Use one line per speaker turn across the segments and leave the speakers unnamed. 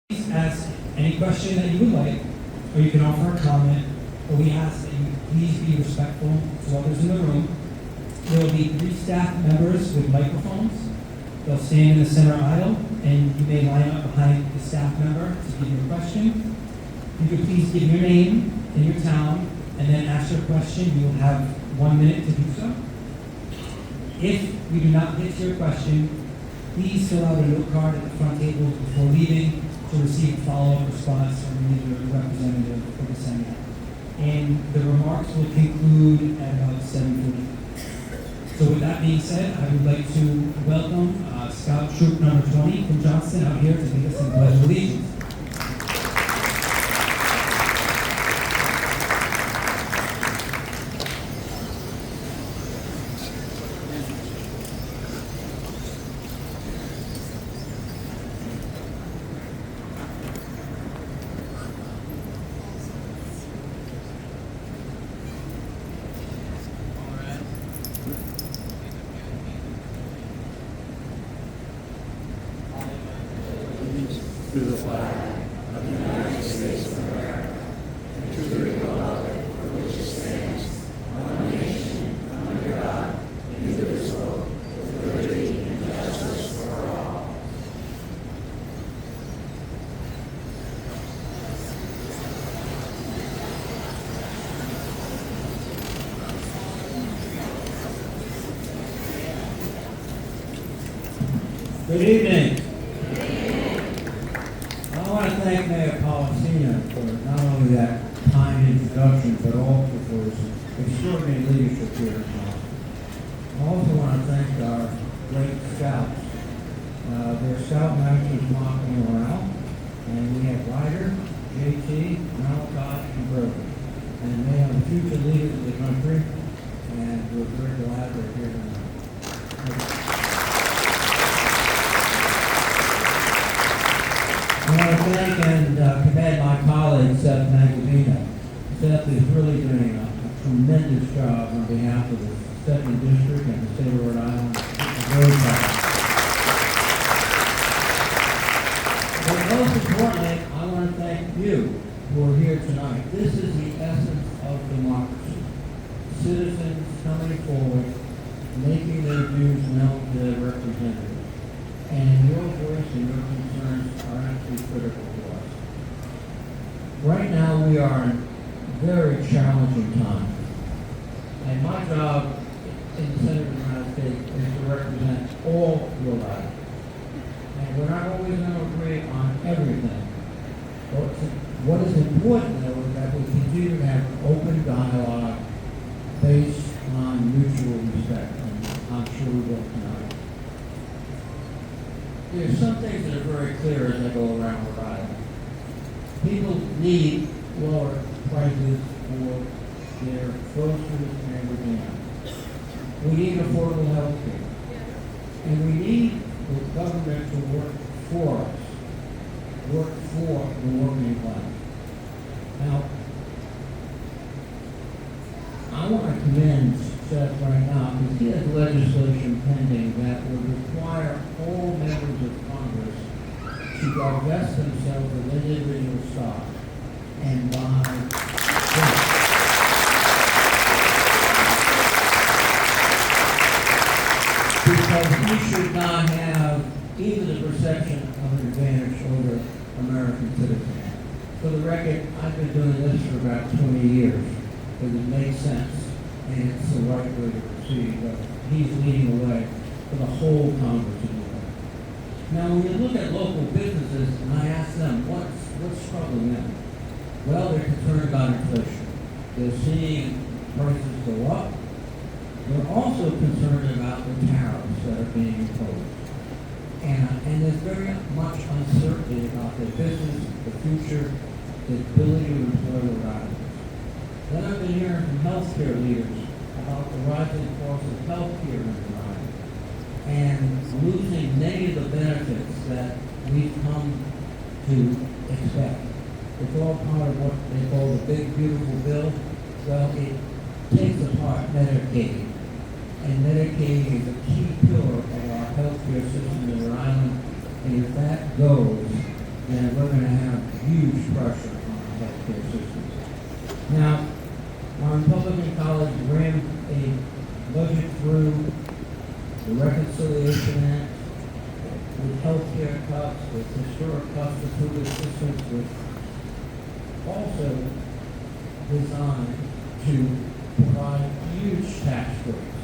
Please ask any question that you would like, or you can offer a comment, but we ask that you please be respectful to others in the room. There will be 3 staff members with microphones. They'll stand in the center aisle, and you may line up behind the staff member to give your question. You could please give your name and your town, and then ask your question. You will have 1 minute to do so. If we do not get to your question, please fill out a note card at the front table before leaving to receive a follow-up response from either a representative or the Senate. And the remarks will conclude at about 7:40. So with that being said, I would like to welcome Scout Troop number 20 from Johnston out here to lead us in Pledge of Allegiance.
To the flag of the United States of America, and to the republic for which it stands, one nation, under God, indivisible, with liberty and justice for all.
Good evening. I want to thank Mayor Policina for not only that kind introduction, but also for his extraordinary leadership here. I also want to thank our great scouts. Their scout masters Mark and Morale, and we have Ryder, JT, Malachi, and Brogan. And they are the future leaders of the country, and we're very glad they're here tonight. I want to thank and commend my colleague, Seth. Seth is really doing a tremendous job on behalf of the 2nd District and the state of Rhode Island. I'm very proud. But most importantly, I want to thank you who are here tonight. This is the essence of democracy. Citizens coming forward, making their views known to their representatives. And your voice and your concerns are actually critical to us. Right now, we are in very challenging times. And my job in the Senate of the United States is to represent all Rhode Island. And we're not always going to agree on everything. But what is important, though, is that we continue to have an open dialogue based on mutual respect. And I'm sure we will tonight. There's some things that are very clear as I go around Rhode Island. People need lower prices for their groceries and everything else. We need affordable health care. And we need the government to work for us, work for the working class. Now, I want to commend Seth right now because he has legislation pending that would require all members of Congress to divest themselves of individual stock and buy stock. Because he should not have even the perception of an advantage over American citizens. For the record, I've been doing this for about 20 years because it makes sense and it's the right way to proceed. But he's leading the way for the whole Congress to do that. Now, when you look at local businesses, and I ask them, what's troubling them? Well, they're concerned about inflation. They're seeing prices go up. They're also concerned about the tariffs that are being imposed. And there's very much uncertainty about their business, the future, the ability to employ the riders. Then I've been hearing from healthcare leaders about the rising cost of healthcare in Rhode Island and losing many of the benefits that we've come to expect. It's all part of what they call the big, beautiful bill. Well, it takes apart Medicaid. And Medicaid is a key pillar of our healthcare system in Rhode Island. And if that goes, then we're going to have huge pressure on our healthcare system. Now, our Republican colleagues ran a budget through the Reconciliation Act, with healthcare cuts, with historic cuts to food assistance, with also designed to provide huge tax breaks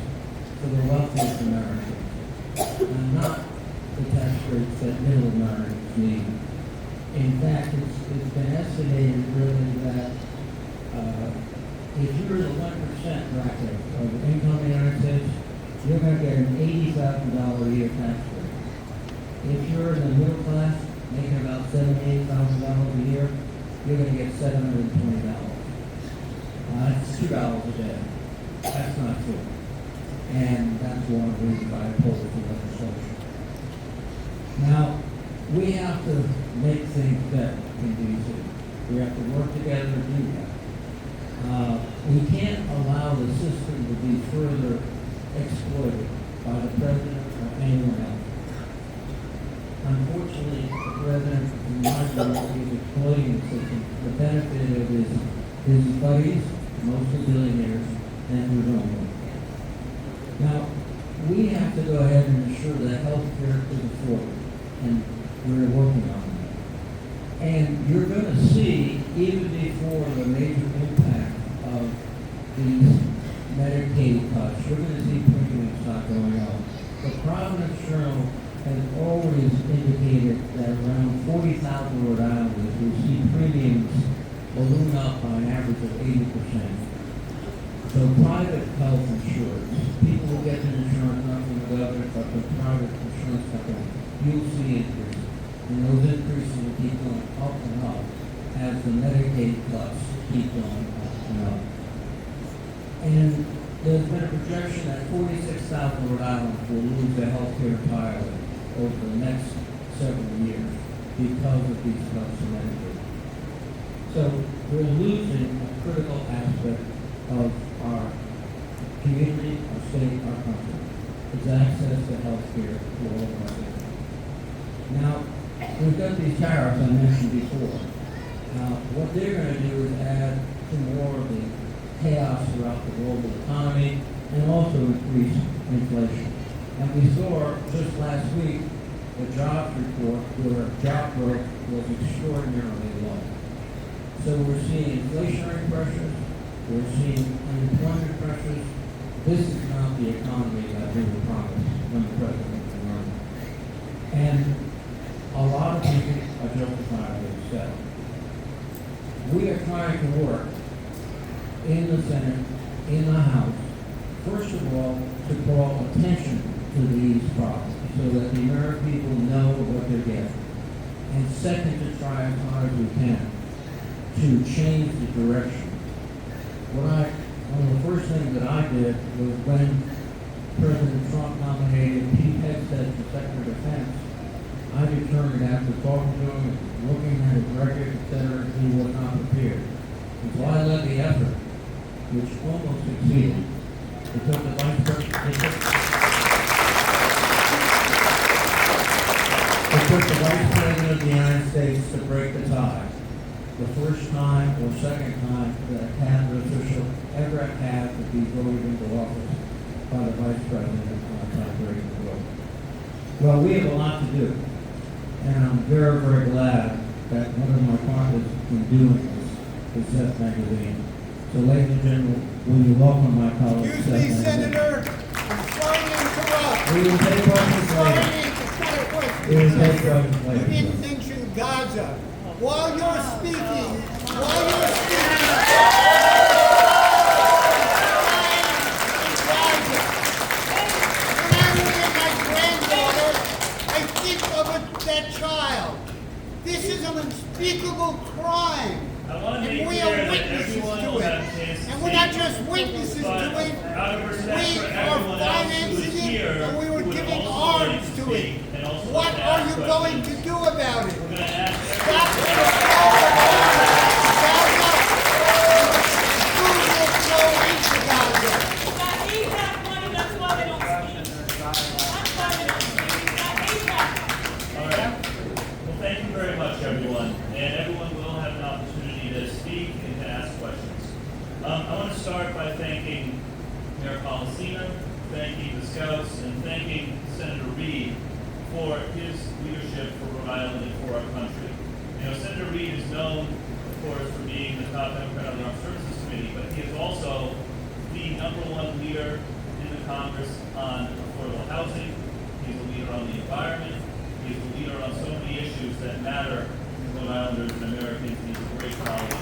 for the wealthiest Americans, and not the tax breaks that middle Americans need. In fact, it's been estimated really that if you're in the 1% bracket of income in the United States, you're going to get an $80,000 a year tax break. If you're in the middle class, making about $78,000 a year, you're going to get $720. That's $2 a day. That's not true. And that's one of the reasons I oppose the legislation. Now, we have to make things better in D.C. We have to work together to do that. We can't allow the system to be further exploited by the president or anyone else. Unfortunately, the president, in my view, is exploiting the system. The benefit of his buddies, mostly billionaires, and his own one. Now, we have to go ahead and ensure that health care is affordable, and we're working on that. And you're going to see, even before the major impact of these Medicaid cuts, you're going to see premiums start going up. The Providence Journal has always indicated that around 40,000 Rhode Islanders will see premiums balloon up by an average of 80%. So private health insurance, people will get an insurance not from the government, but the private insurance company, you'll see increases. And those increases will keep going up and up as the Medicaid cuts keep going up and up. And there's been a projection that 46,000 Rhode Islanders will lose their health care entirely over the next several years because of these cuts to Medicaid. So we're losing a critical aspect of our community, our state, our country. It's access to health care for all of our citizens. Now, we've got these tariffs I mentioned before. Now, what they're going to do is add to more of the chaos throughout the global economy and also increase inflation. And we saw just last week the jobs report where job growth was extraordinarily low. So we're seeing inflationary pressures, we're seeing unemployment pressures. This is not the economy that we were promised when the president was running. And a lot of people are justifiably upset. We are trying to work in the Senate, in the House, first of all, to call attention to these problems so that the American people know what they're getting. And second, to try as hard as we can to change the direction. One of the first things that I did was when President Trump nominated Pete Hegseth for Secretary of Defense, I determined after talking to him, looking at his record, etc., he was not prepared. And so I led the effort, which almost succeeded. It took the Vice President of the United States to break the tie. The first time or second time that a cabinet official ever had to be voted into office by the Vice President on a tie-breaking vote. Well, we have a lot to do. And I'm very, very glad that one of my partners in doing this is Seth magazine. So, ladies and gentlemen, will you welcome my colleague, Seth?
Excuse me, Senator. I'm sorry to interrupt.
We will take questions later. We will take questions
You
later.
didn't mention Gaza. While you're speaking, that child. This is an unspeakable crime. And we are witnesses to it. And we're not just witnesses to it, we are financing it and we were giving arms to it. What are you going to do about it? Stop it. Who will go into Gaza?
Thank you very much, everyone.
and everyone will have an opportunity to speak and to ask questions. I want to start by thanking Mayor Policina, thanking the Scouts, and thanking Senator Reed for his leadership for Rhode Island and for our country. You know, Senator Reed is known, of course, for being the top Democrat on the Armed Services Committee, but he is also the #1 leader in the Congress on affordable housing. He's a leader on the environment. He's a leader on so many issues that matter to Rhode Islanders and Americans. He's a great colleague.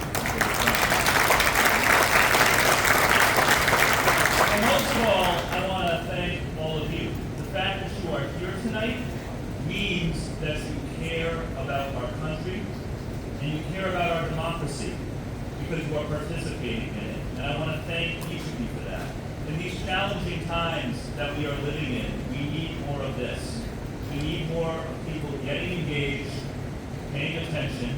And most of all, I want to thank all of you. The fact that you are here tonight means that you care about our country and you care about our democracy because you are participating in it. And I want to thank each of you for that. In these challenging times that we are living in, we need more of this. We need more of people getting engaged, paying attention,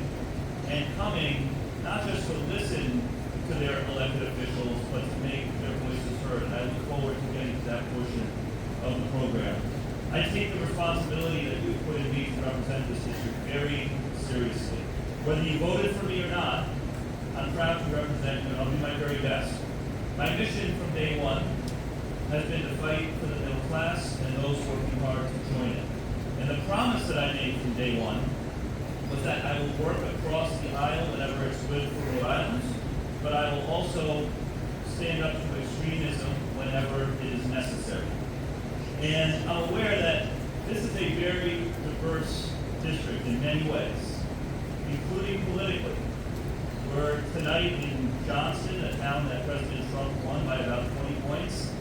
and coming not just to listen to their elected officials, but to make their voices heard. And I look forward to getting to that portion of the program. I take the responsibility that you put in me to represent this district very seriously. Whether you voted for me or not, I'm proud to represent you and I'll do my very best. My mission from day one has been to fight for the middle class and those working hard to join it. And the promise that I made from day one was that I will work across the aisle whenever it's good for Rhode Island, but I will also stand up to extremism whenever it is necessary. And I'm aware that this is a very diverse district in many ways, including politically. We're tonight in Johnston, a town that President Trump won by about 20 points.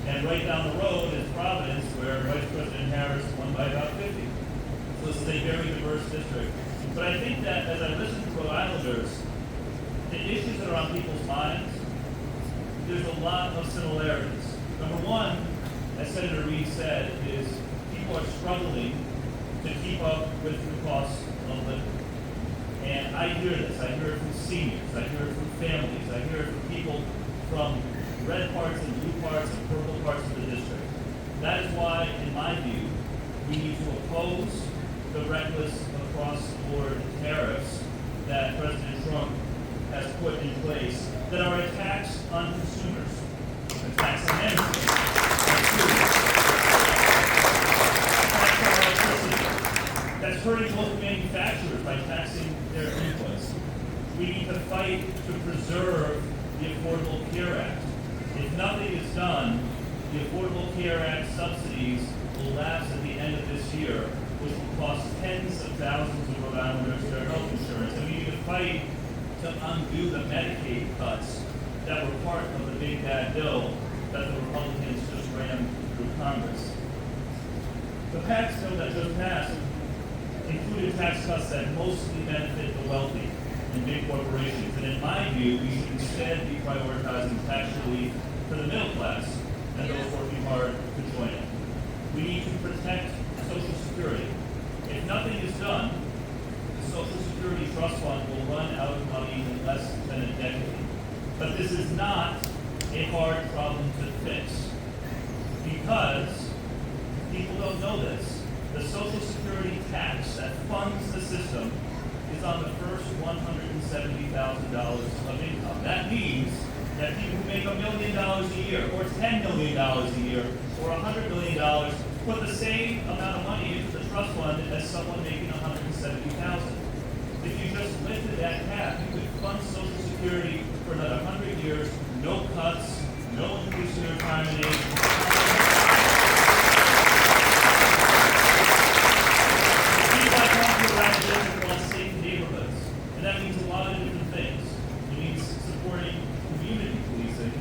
And right down the road is Providence, where Vice President Harris won by about 50. So this is a very diverse district. But I think that as I listen to Rhode Islanders, the issues that are on people's minds, there's a lot of similarities. Number one, as Senator Reed said, is people are struggling to keep up with the cost of living. And I hear this. I hear it from seniors. I hear it from families. I hear it from people from red parts and blue parts and purple parts of the district. That is why, in my view, we need to oppose the reckless across-the-board tariffs that President Trump has put in place that are attacks on consumers, attacks on energy, on food, attacks on electricity. That's hurting local manufacturers by taxing their inputs. We need to fight to preserve the Affordable Care Act. If nothing is done, the Affordable Care Act subsidies will lapse at the end of this year, which will cost tens of thousands of Rhode Islanders their health insurance. And we need to fight to undo the Medicaid cuts that were part of the big bad bill that the Republicans just ran through Congress. The tax bill that just passed included tax cuts that mostly benefit the wealthy and big corporations. And in my view, we should instead be prioritizing tax relief for the middle class and those working hard to join it. We need to protect Social Security. If nothing is done, the Social Security Trust Fund will run out of money in less than a decade. But this is not a hard problem to fix because people don't know this. The Social Security tax that funds the system is on the first $170,000 of income. That means that people who make $1 million a year, or $10 million a year, or $100 million, put the same amount of money into the trust fund as someone making $170,000. If you just lifted that cap, you could fund Social Security for another 100 years, no cuts, no increase in retirement age. People like to around the district called safe neighborhoods, and that means a lot of different things. It means supporting community policing,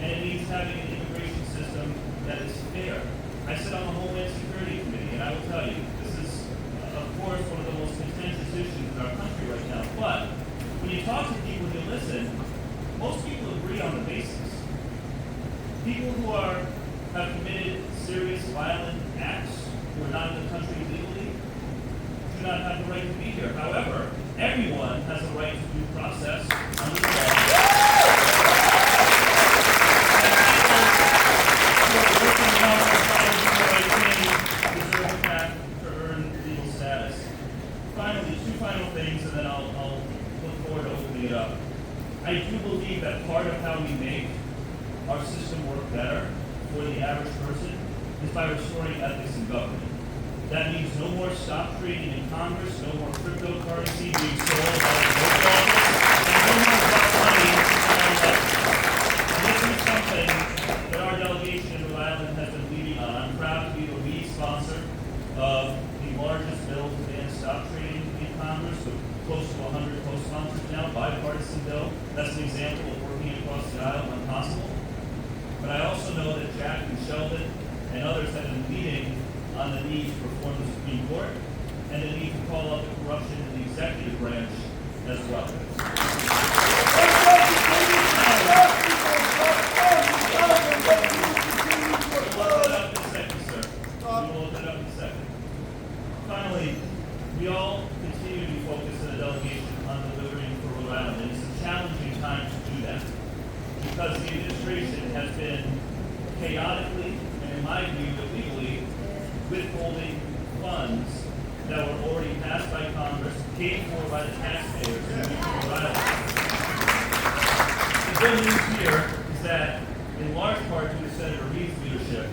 and it means having an immigration system that is fair. I sit on the Homeland Security Committee, and I will tell you, this is, of course, one of the most contentious issues in our country right now. But when you talk to people and you listen, most people agree on the basics. People who have committed serious violent acts, who are not in the country legally, do not have the right to be here. However, everyone has a right to due process under the law. Finally, two final things, and then I'll
I do believe that part of how we make our system work better for the average person is by restoring ethics in government. That means no more stock trading in Congress, no more cryptocurrency being sold by the post office, and no more dark money on elections. And this is something that our delegation in Rhode Island has been leading on. I'm proud to be the lead sponsor of the largest bill to ban stock trading in Congress, with close to 100 co-sponsors now, bipartisan bill. That's an example of working across the aisle when possible. But I also know that Jack and Sheldon and others have been leading on the need to reform the Supreme Court and the need to call out the corruption in the executive branch as well. We'll open it up in a second, sir. We will open it up in a second. Finally, we all continue to be focused in the delegation on delivering for Rhode Island, and it's a challenging time to do that because the administration has been chaotically, and in my view, illegally, withholding funds that were already passed by Congress, paid for by the taxpayers in Rhode Island. The good news here is that, in large part due to Senator Reed's leadership,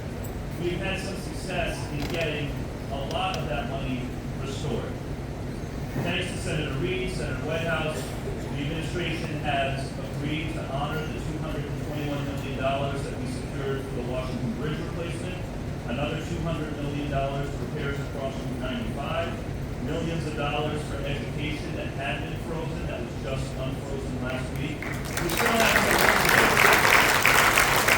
we've had some success in getting a lot of that money restored. Thanks to Senator Reed, Senator Whitehouse, the administration has agreed to honor the $221 million that we secured for the Washington Bridge replacement, another $200 million for repairs across Route 95, millions of dollars for education that had been frozen, that was just unfrozen last week. We still have to work to do.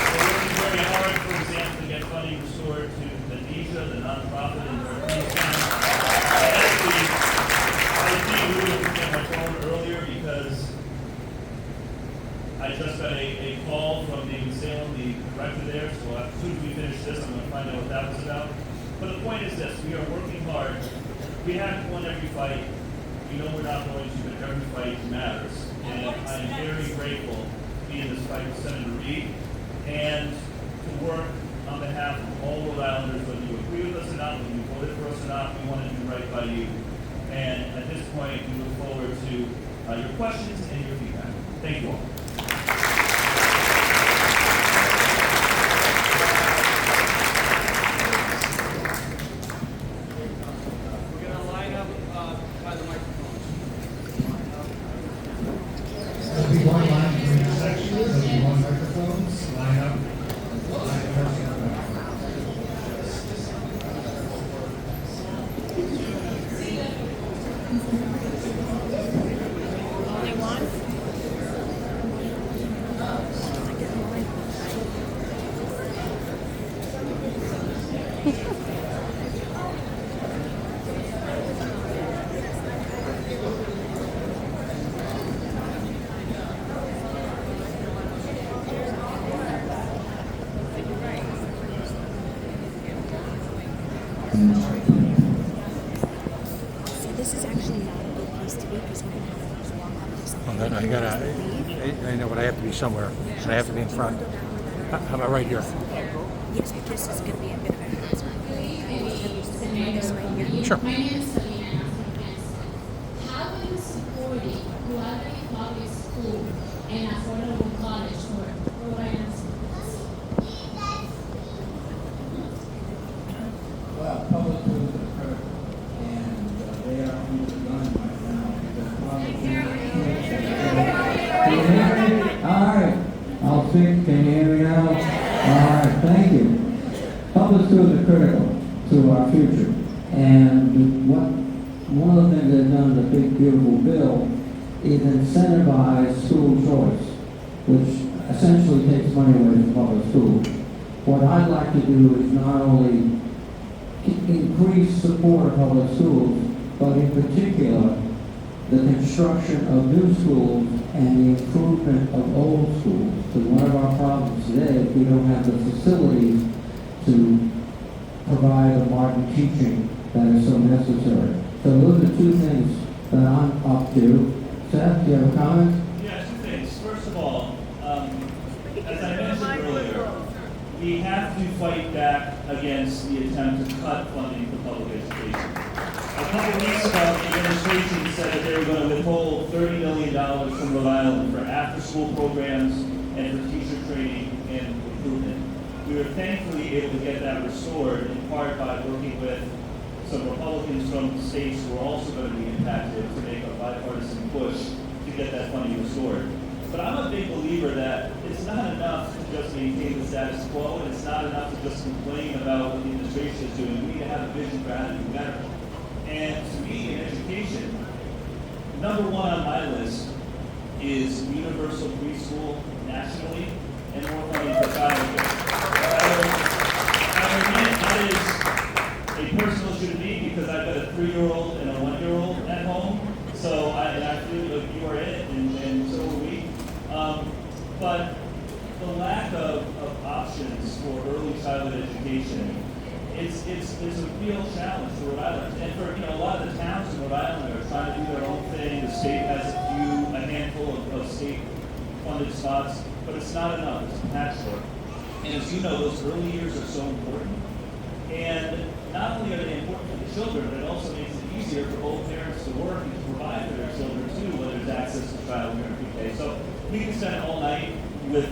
We're working very hard, for example, to get funding restored to the NEJA, the nonprofit in Northeastern. I think we were looking at my phone earlier because I just got a call from David Salem, the director there, so as soon as we finish this, I'm going to find out what that was about. But the point is this, we are working hard. We haven't won every fight. We know we're not going to, but every fight matters. And I'm very grateful to be in this fight with Senator Reed and to work on behalf of all Rhode Islanders, whether you agree with us or not, whether you voted for us or not, we want to do right by you. And at this point, we look forward to your questions and your feedback. Thank you all.
So this is actually not a good place to be because we're going to have those long hours.
I know, but I have to be somewhere. So I have to be in front. How about right here?
Yes, but this is going to be a bit of a hazard. This right here.
Sure.
My name is Selena. How are you supporting quality public school and affordable college for Rhode Island students?
Well, public schools are critical, and they are underdone right now. Can you hear me? All right, I'll speak. Can you hear me now? All right, thank you. Public schools are critical to our future, and one of the things they've done in the big beautiful bill is incentivize school choice, which essentially takes money away from public schools. What I'd like to do is not only increase support of public schools, but in particular, the construction of new schools and the improvement of old schools. Because one of our problems today is we don't have the facilities to provide the modern teaching that is so necessary. So those are two things that I'm up to. Seth, do you have a comment?
Yeah, two things. First of all, as I mentioned earlier, we have to fight back against the attempt to cut funding for public education. A couple of weeks ago, the administration said that they were going to withhold $30 million dollars from Rhode Island for after-school programs and for teacher training and recruitment. We were thankfully able to get that restored in part by working with some Republicans from states who are also going to be impacted to make a bipartisan push to get that funding restored. But I'm a big believer that it's not enough to just maintain the status quo, and it's not enough to just complain about what the administration is doing. We need to have a vision for how to do better. And to me, in education, number one on my list is universal preschool nationally and more money for childcare. I admit that is a personal issue to me because I've got a 3-year-old and a 1-year-old at home, so I feel like you are in it, and so are we. But the lack of options for early childhood education, it's a real challenge for Rhode Island. And for a lot of the towns in Rhode Island are trying to do their own thing. The state has a handful of state-funded spots, but it's not enough. It's a patchwork. And as you know, those early years are so important. And not only are they important for the children, but it also makes it easier for both parents to work and to provide for their children too, whether it's access to childcare and pre-K. So we can spend all night with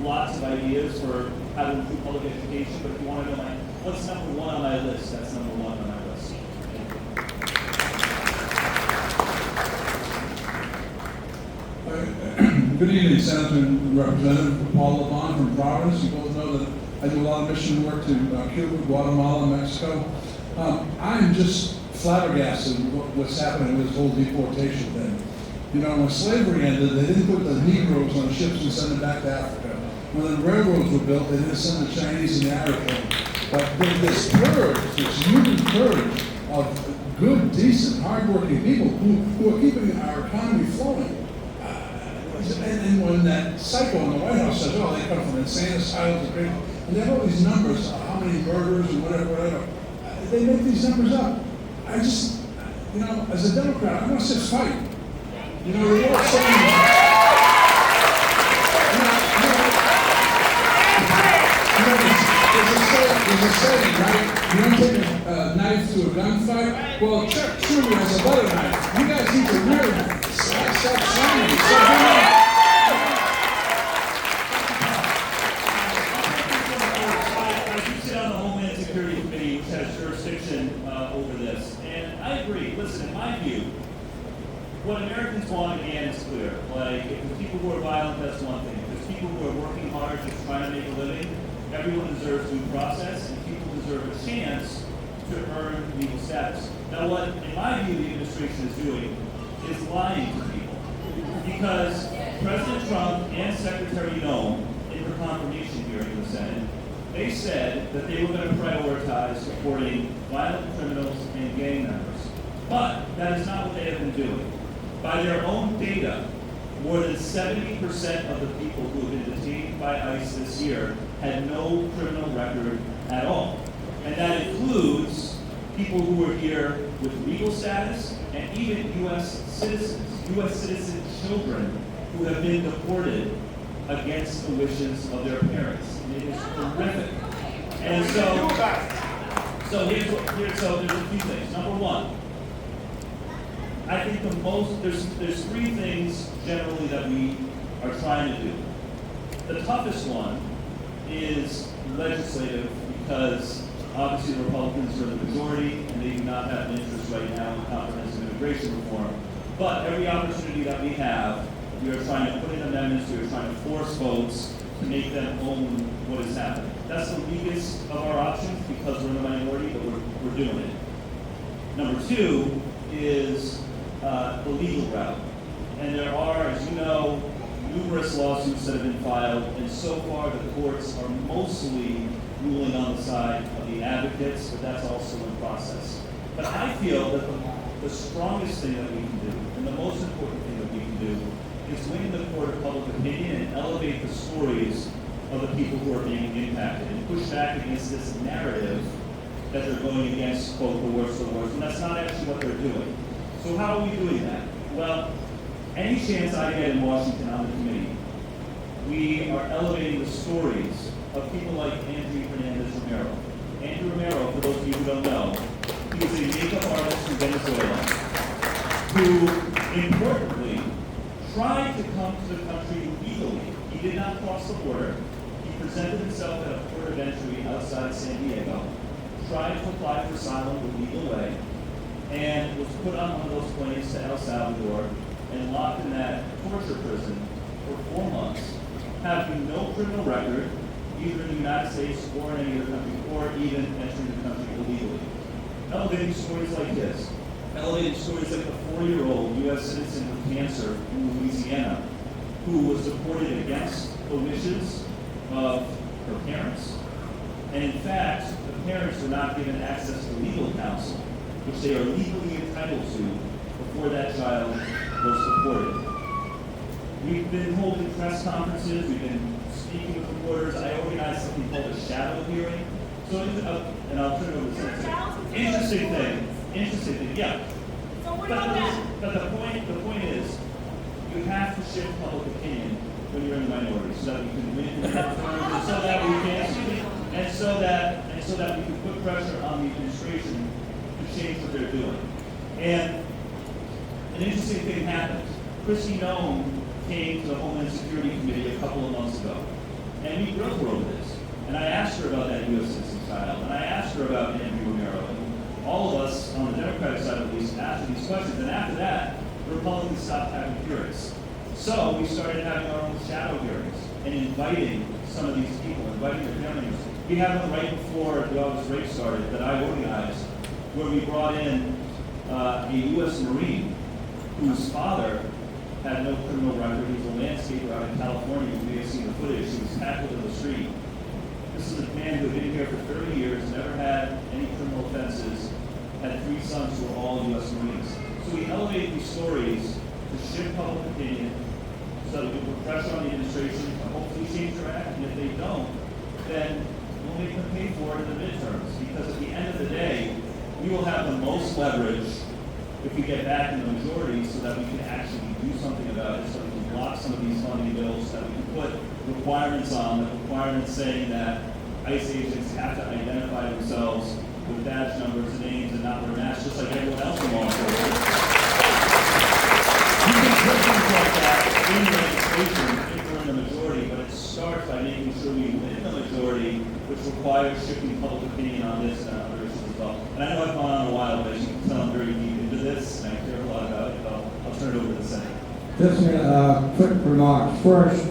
lots of ideas for how to improve public education, but if you want to know what's number one on my list, that's number one on my list.
Good evening, Senator and Representative Paul LeBon from Providence. You both know that I do a lot of mission work to Cuba, Guatemala, Mexico. I'm just flabbergasted with what's happening with this whole deportation thing. When slavery ended, they didn't put the Negroes on ships and send them back to Africa. When the railroads were built, they didn't send the Chinese and the Irish home. But this purge, this human purge of good, decent, hardworking people who are keeping our economy flowing. And when that psycho in the White House says, oh, they come from insane asylums and they have all these numbers, how many murders and whatever, they make these numbers up. I just, as a Democrat, I want to say fight. They're all saying, there's a saying, right? You don't take a knife to a gunfight. Well, Chuck Schumer has a butter knife. You guys need to really stop trying.
Over this, and I agree. Listen, in my view, what Americans want again is clear. Like, if there's people who are violent, that's one thing. If there's people who are working hard, just trying to make a living, everyone deserves due process, and people deserve a chance to earn legal status. Now, what, in my view, the administration is doing is lying to people, because President Trump and Secretary Noem, in her confirmation hearing in the Senate, they said that they were going to prioritize supporting violent criminals and gang members. But that is not what they have been doing. By their own data, more than 70% of the people who have been detained by ICE this year had no criminal record at all. And that includes people who were here with legal status and even U.S. citizens, U.S. citizen children who have been deported against the wishes of their parents. It is horrific. And so there's a few things. Number one, I think there's three things generally that we are trying to do. The toughest one is legislative, because obviously the Republicans are the majority and they do not have an interest right now in comprehensive immigration reform. But every opportunity that we have, we are trying to put in amendments, we are trying to force votes to make them own what is happening. That's the weakest of our options because we're in the minority, but we're doing it. Number two is the legal route. And there are, as you know, numerous lawsuits that have been filed, and so far the courts are mostly ruling on the side of the advocates, but that's also in process. But I feel that the strongest thing that we can do, and the most important thing that we can do, is win the court of public opinion and elevate the stories of the people who are being impacted and push back against this narrative that they're going against, quote, the worst of the worst. And that's not actually what they're doing. So how are we doing that? Well, any chance I get in Washington on the committee, we are elevating the stories of people like Andrew Hernandez-Romero. Andrew Romero, for those of you who don't know, he is a makeup artist from Venezuela who, importantly, tried to come to the country legally. He did not cross the border. He presented himself at a port of entry outside San Diego, tried to apply for asylum the legal way, and was put on one of those planes to El Salvador and locked in that torture prison for 4 months, having no criminal record, either in the United States or in any other country, or even entering the country illegally. Elevating stories like this. Elevating stories like the 4-year-old U.S. citizen with cancer in Louisiana, who was deported against the wishes of her parents. And in fact, the parents were not given access to legal counsel, which they are legally entitled to before that child was deported. We've been holding press conferences, we've been speaking with reporters. I organized something called a shadow hearing. So, and I'll turn it over to Seth. Interesting thing, yeah. But the point is, you have to shift public opinion when you're in the minority, so that we can win the midterms, and so that we can put pressure on the administration to change what they're doing. And an interesting thing happened. Kristi Noem came to the Homeland Security Committee a couple of months ago, and we grilled her over this. And I asked her about that U.S. citizen child, and I asked her about Andrew Romero, and all of us on the Democratic side at least asked her these questions. And after that, the Republicans stopped having hearings. So we started having our own shadow hearings and inviting some of these people, inviting their family members. We had one right before the August race started that I organized, where we brought in a U.S. Marine whose father had no criminal record. He was a landscaper out in California. You may have seen the footage. He was tackled in the street. This is a man who had been here for 30 years, never had any criminal offenses, had 3 sons who were all U.S. Marines. So we elevated these stories to shift public opinion so that we can put pressure on the administration to hopefully change their act. And if they don't, then we'll make them pay for it in the midterms. Because at the end of the day, we will have the most leverage if we get back in the majority so that we can actually do something about it, so we can block some of these funding bills, so that we can put requirements on, the requirements saying that ICE agents have to identify themselves with badge numbers and names and not wear masks, just like everyone else in law enforcement. You can put things like that in legislation if we're in the majority, but it starts by making sure we win the majority, which requires shifting public opinion on this and on other issues as well. And I know I've gone on a while, but as you can tell, I'm very deep into this, and I care a lot about it, but I'll turn it over to the Senate.
Just quick remarks. First,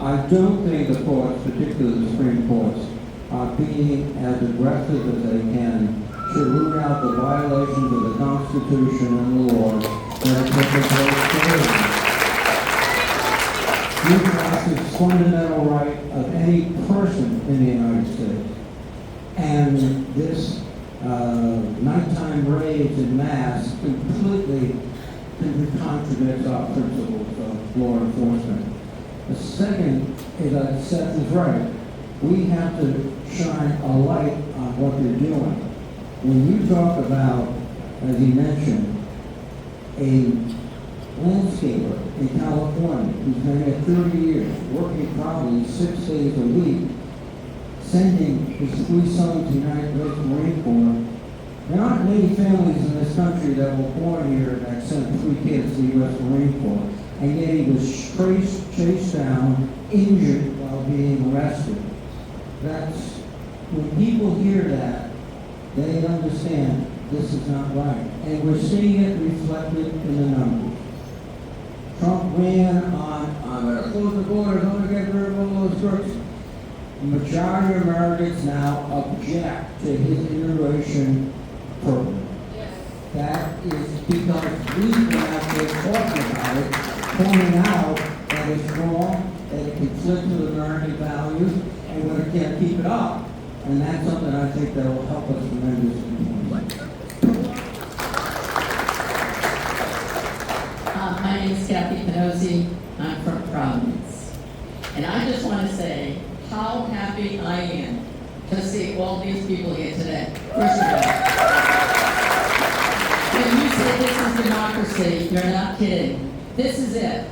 I don't think the courts, particularly the Supreme Courts, are being as aggressive as they can to root out the violations of the Constitution and the law that are taking place today. Due process is a fundamental right of any person in the United States. And this nighttime raids en masse completely contradicts our principles of law enforcement. The second is that Seth is right. We have to shine a light on what they're doing. When you talk about, as he mentioned, a landscaper in California who's been here 30 years, working probably 6 days a week, sending his 3 sons to the United States Marine Corps, there aren't many families in this country that were born here that sent 3 kids to the U.S. Marine Corps, and yet he was chased down, injured while being arrested. That's, when people hear that, they understand this is not right. And we're seeing it reflected in the numbers. Trump ran on, I'm going to close the borders, I'm going to get rid of all those crooks. The majority of Americans now object to his immigration program.
Yes.
That is because we've been out there talking about it, pointing out that it's wrong, that it conflicts with American values, and we can't keep it up. And that's something I think that will help us tremendously.
My name is Kathy Panozzi. I'm from Providence. And I just want to say how happy I am to see all these people here today. First of all, when you say this is democracy, you're not kidding. This is it.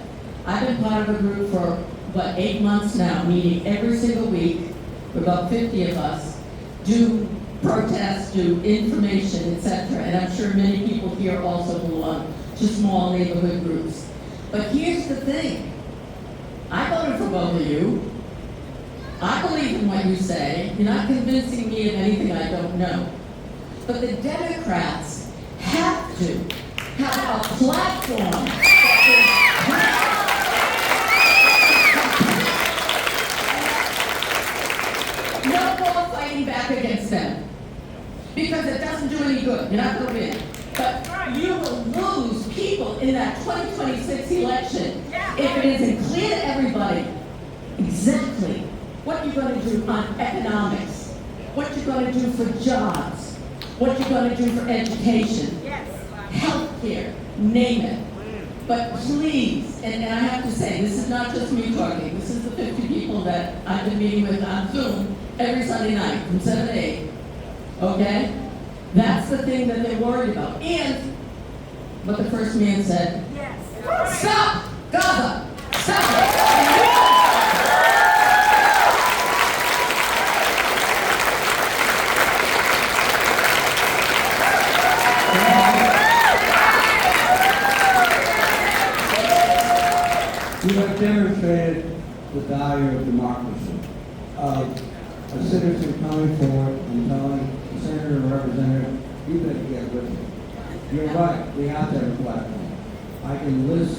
I've been part of a group for, 8 months now, meeting every single week. About 50 of us, do protests, do information, etc. And I'm sure many people here also belong to small neighborhood groups. But here's the thing. I voted for both of you. I believe in what you say. You're not convincing me of anything I don't know. But the Democrats have to have a platform no more fighting back against them. Because it doesn't do any good. You're not going to win. But you will lose people in that 2026 election if it isn't clear to everybody exactly what you're going to do on economics, what you're going to do for jobs, what you're going to do for education, healthcare, name it. But please, and I have to say, this is not just me talking, this is the 50 people that I've been meeting with on Zoom every Sunday night from 7 to 8. Okay? That's the thing that they're worried about. And what the first man said, stop Gaza! Stop it!
You have demonstrated the value of democracy, of a citizen coming forward and telling the senator or representative, you better get with it. You're right, we have to have a platform. I can list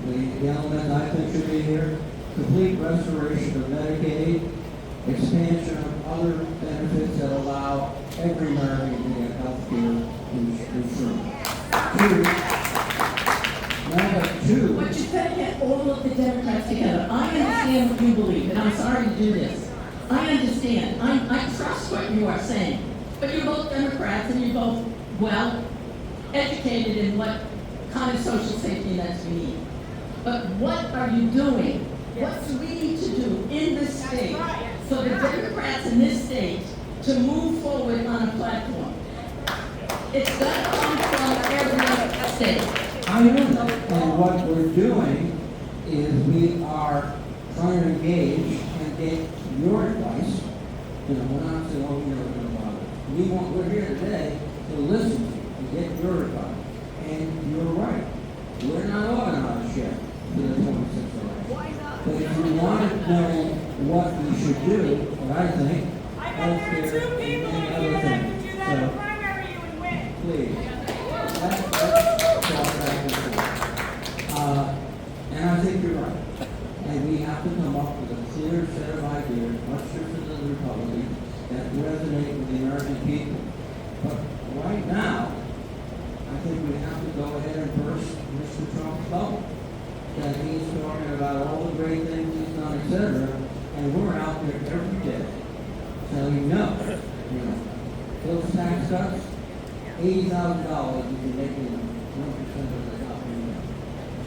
the elements I think should be here: complete restoration of Medicaid, expansion of other benefits that allow every American to get health care insurance. Two,
But you've got to get all of the Democrats together. I understand what you believe, and I'm sorry to do this. I understand. I trust what you are saying. But you're both Democrats, and you're both, well, educated in what kind of social safety nets we need. But what are you doing? What do we need to do in this state for the Democrats in this state to move forward on a platform? It's got to come from every state.
I know that. And what we're doing is we are trying to engage and get your advice. You know, we're not saying, oh, you know, we're here today to listen to you, to get your advice. And you're right. We're not organized yet for the 26th election. But if you want to know what we should do, what I think, healthcare and many other things. So, please. And I think you're right. And we have to come up with a clear set of ideas, much different than the Republicans, that resonate with the American people. But right now, I think we have to go ahead and burst Mr. Trump's bubble. That he's talking about all the great things he's done, etc. And we're out there every day telling no. You know, those tax cuts, $80,000 you can make in 1% of the top income.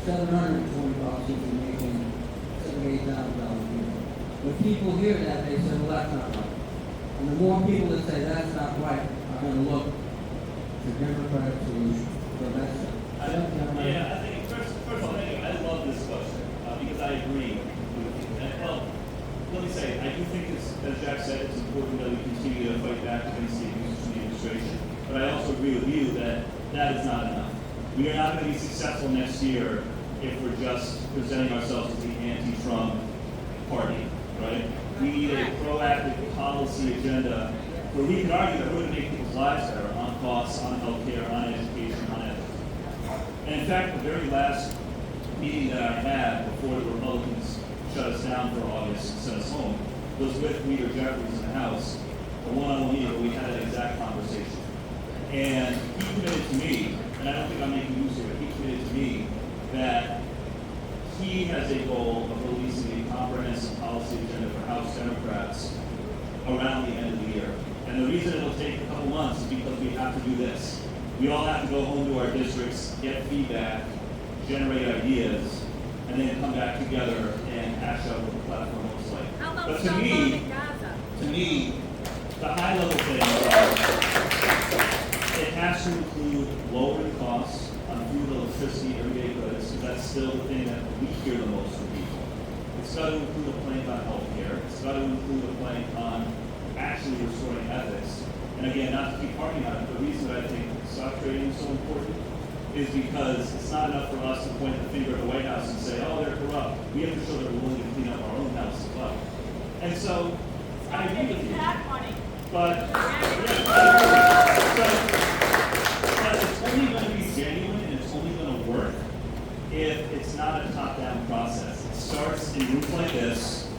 $720 you can make in $78,000 a year. When people hear that, they say, well, that's not right. And the more people that say that's not right are going to look for Democratic solutions. So that's it.
I think first of all, I love this question because I agree with you. And, well, let me say, I do think it's, as Jack said, it's important that we continue to fight back against the abuses from the administration. But I also agree with you that that is not enough. We are not going to be successful next year if we're just presenting ourselves as the anti-Trump party, right? We need a proactive policy agenda where we can argue that we're going to make people's lives better on costs, on healthcare, on education, on ethics. And in fact, the very last meeting that I had before the Republicans shut us down for August and sent us home was with Leader Jeffries in the House, a one-on-one meeting where we had an exact conversation. And he committed to me, and I don't think I'm making use of it, he committed to me that he has a goal of releasing a comprehensive policy agenda for House Democrats around the end of the year. And the reason it'll take a couple months is because we have to do this. We all have to go home to our districts, get feedback, generate ideas, and then come back together and hash out what the platform looks like. But to me, the high level thing is it has to include lowering costs on food, electricity, everyday goods, because that's still the thing that we hear the most from people. It's got to include a plank on healthcare. It's got to include a plank on actually restoring ethics. And again, not to keep harping on it, the reason that I think stock trading is so important is because it's not enough for us to point the finger at the White House and say, oh, they're corrupt. We have to show that we're willing to clean up our own house as well. And so, I agree with you. But, but it's only going to be genuine and it's only going to work if it's not a top-down process. It starts in rooms like this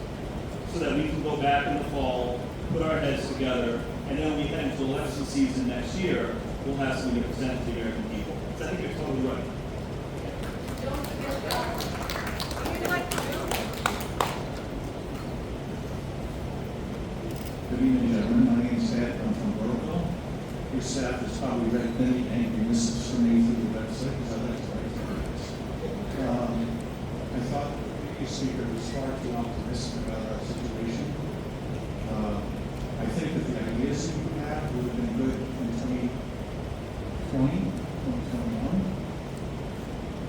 so that we can go back in the fall, put our heads together, and then when we head into election season next year, we'll have something to present to the American people. So I think you're totally right.
Good evening, gentlemen. My name is Seth. I'm from Rhode. Your staff has probably read many angry missives from me through the website because I like to write things. I thought the previous speaker was far too optimistic about our situation. I think that the ideas that you have would have been good in 2021.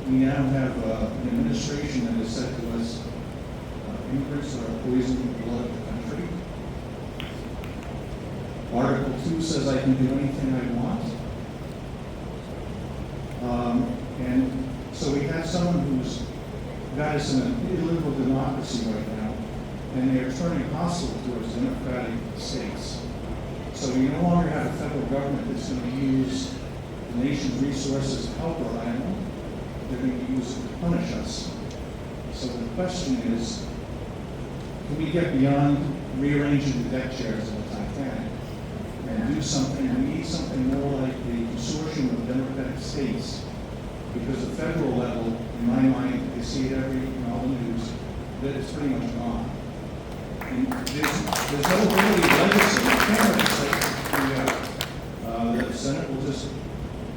We now have an administration that has said to us, immigrants are poisoning the blood of the country. Article 2 says I can do anything I want. And so we have someone who's got us in an illiberal democracy right now, and they are turning hostile towards democratic states. So we no longer have a federal government that's going to use the nation's resources to help our animal. They're going to use it to punish us. So the question is, can we get beyond rearranging the deck chairs of the Titanic and do something? We need something more like the consortium of democratic states, because the federal level, in my mind, you see it in all the news, that it's pretty much gone. And there's no ability to legislate. You can't legislate. The Senate will just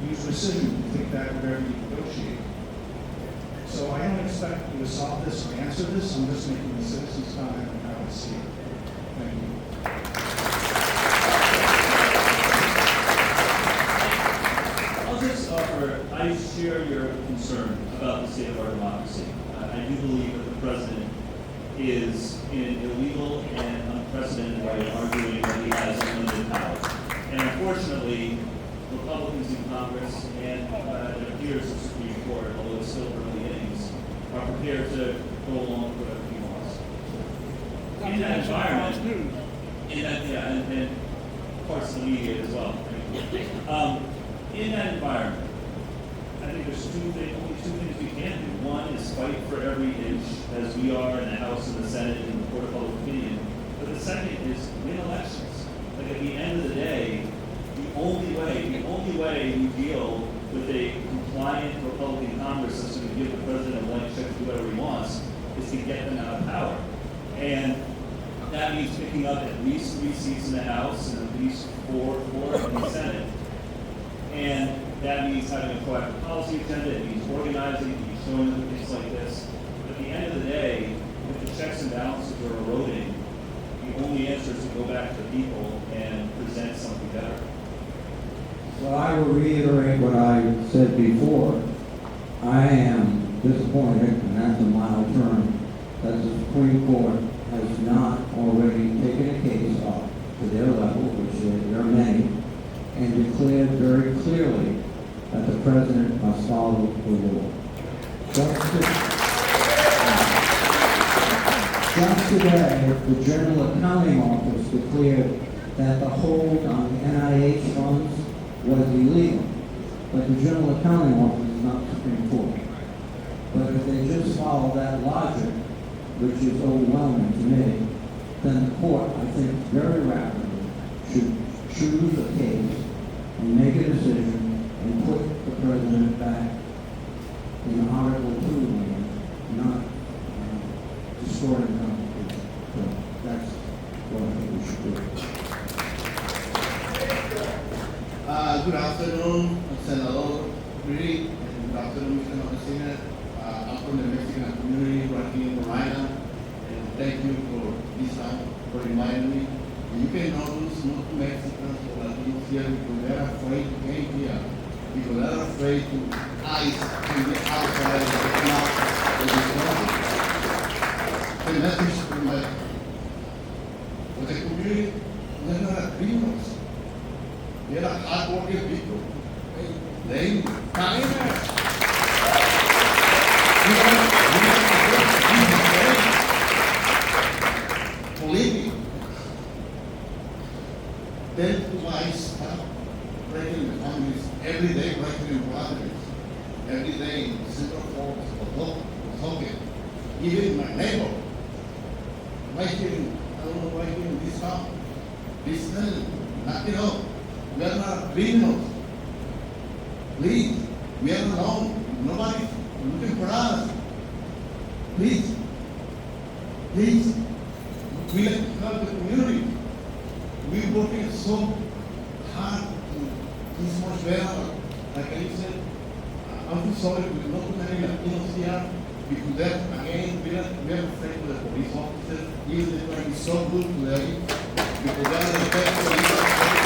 use rescission to take back whatever you negotiate. So I don't expect you to solve this or answer this. I'm just making a citizen's comment on how I see it. Thank you.
I'll just offer, I share your concern about the state of our democracy. I do believe that the president is in an illegal and unprecedented way arguing that he has unlimited power. And unfortunately, Republicans in Congress and their peers in the Supreme Court, although it's still early innings, are prepared to go along with whatever he wants. In that environment, and parts of the media as well. In that environment, I think there's only two things we can do. One is fight for every inch, as we are in the House and the Senate and the Court of Public Opinion. But the second is win elections. Like at the end of the day, the only way you deal with a compliant Republican Congress that's going to give the president a blank check to do whatever he wants is to get them out of power. And that means picking up at least 3 seats in the House and at least four in the Senate. And that means having a proactive policy agenda, it means organizing, it means showing them things like this. But at the end of the day, if the checks and balances are eroding, the only answer is to go back to the people and present something better.
Well, I will reiterate what I said before. I am disappointed, and that's a mild term, that the Supreme Court has not already taken a case up to their level, which there are many, and declared very clearly that the president must follow the law. Just today, the General Accounting Office declared that the hold on the NIH funds was illegal. But the General Accounting Office is not the Supreme Court. But if they just follow that logic, which is overwhelming to me, then the court, I think, very rapidly should choose a case and make a decision and put the president back in Article 2 land, not destroying the Constitution. So that's what I think we should do.
Good afternoon, Senator Reed, and good afternoon, Mr. Messina. I'm from the Mexican community working in Rhode, and thank you for this time for reminding me. You can notice most Mexicans or Latinos here because they're afraid to come here, because they're afraid to ice and get outside of the mouth of this country. The message from the community, they're not criminals. They're hardworking people. They kindness. even my neighbor. Why here, I don't know why here in this house. Please tell them, knock it off. We are not criminals. Please, we are alone. Nobody's looking for us. Please, please, we like to help the community. We're working so hard to be much better. Like I said, I'm sorry with not too many Latinos here, because that again, we are afraid of the police officers, even they try to be so good today, because they are the best police officers.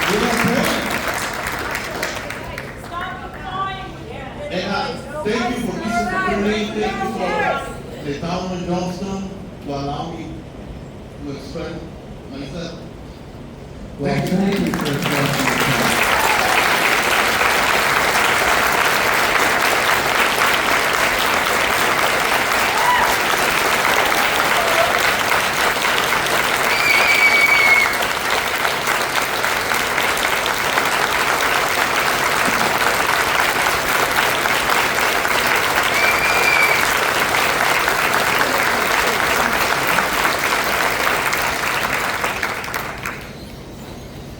We are afraid. And thank you for this opportunity, thank you for the town of Johnston to allow me to express myself.
Well, thank you for expressing yourself.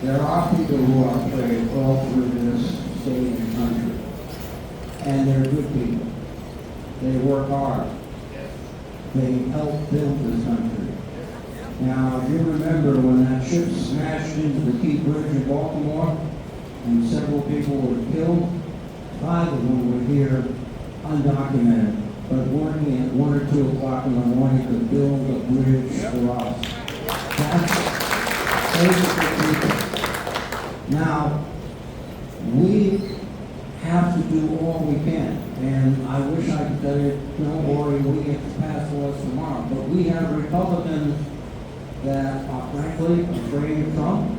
There are people who are afraid all through this state and country. And they're good people. They work hard. They help build this country. Now, if you remember when that ship smashed into the Key Bridge in Baltimore and several people were killed, 5 of them were here undocumented, but working at 1 or 2 o'clock in the morning to build a bridge for us. Those are the people. Now, we have to do all we can, and I wish I could tell you, don't worry, we get to pass laws tomorrow, but we have Republicans that are frankly afraid of Trump.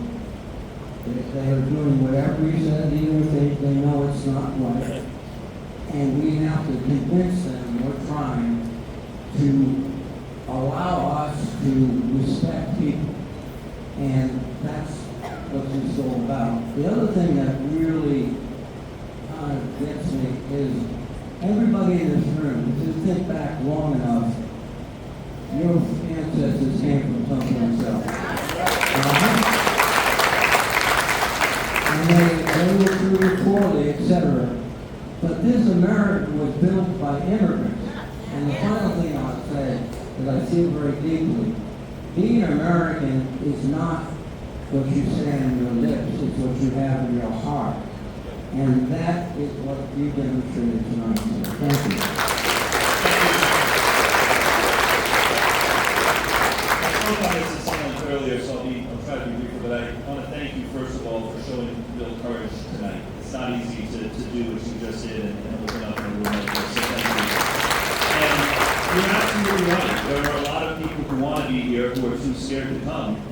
They are doing whatever he said, even if they know it's not right. And we have to convince them we're trying to allow us to respect people. And that's what this is all about. The other thing that really kind of gets me is everybody in this room, if you think back long enough, your ancestors came from someplace else. And they were treated poorly, etc. But this America was built by immigrants. And the final thing I'll say is I feel very deeply, being American is not what you say on your lips, it's what you have in your heart. And that is what you demonstrated tonight. So thank you.
I spoke on this in silence earlier, so I'll try to be briefer, but I want to thank you first of all for showing real courage tonight. It's not easy to do what you just did and open up in a room like this, so thank you. And you're absolutely right. There are a lot of people who want to be here who are too scared to come.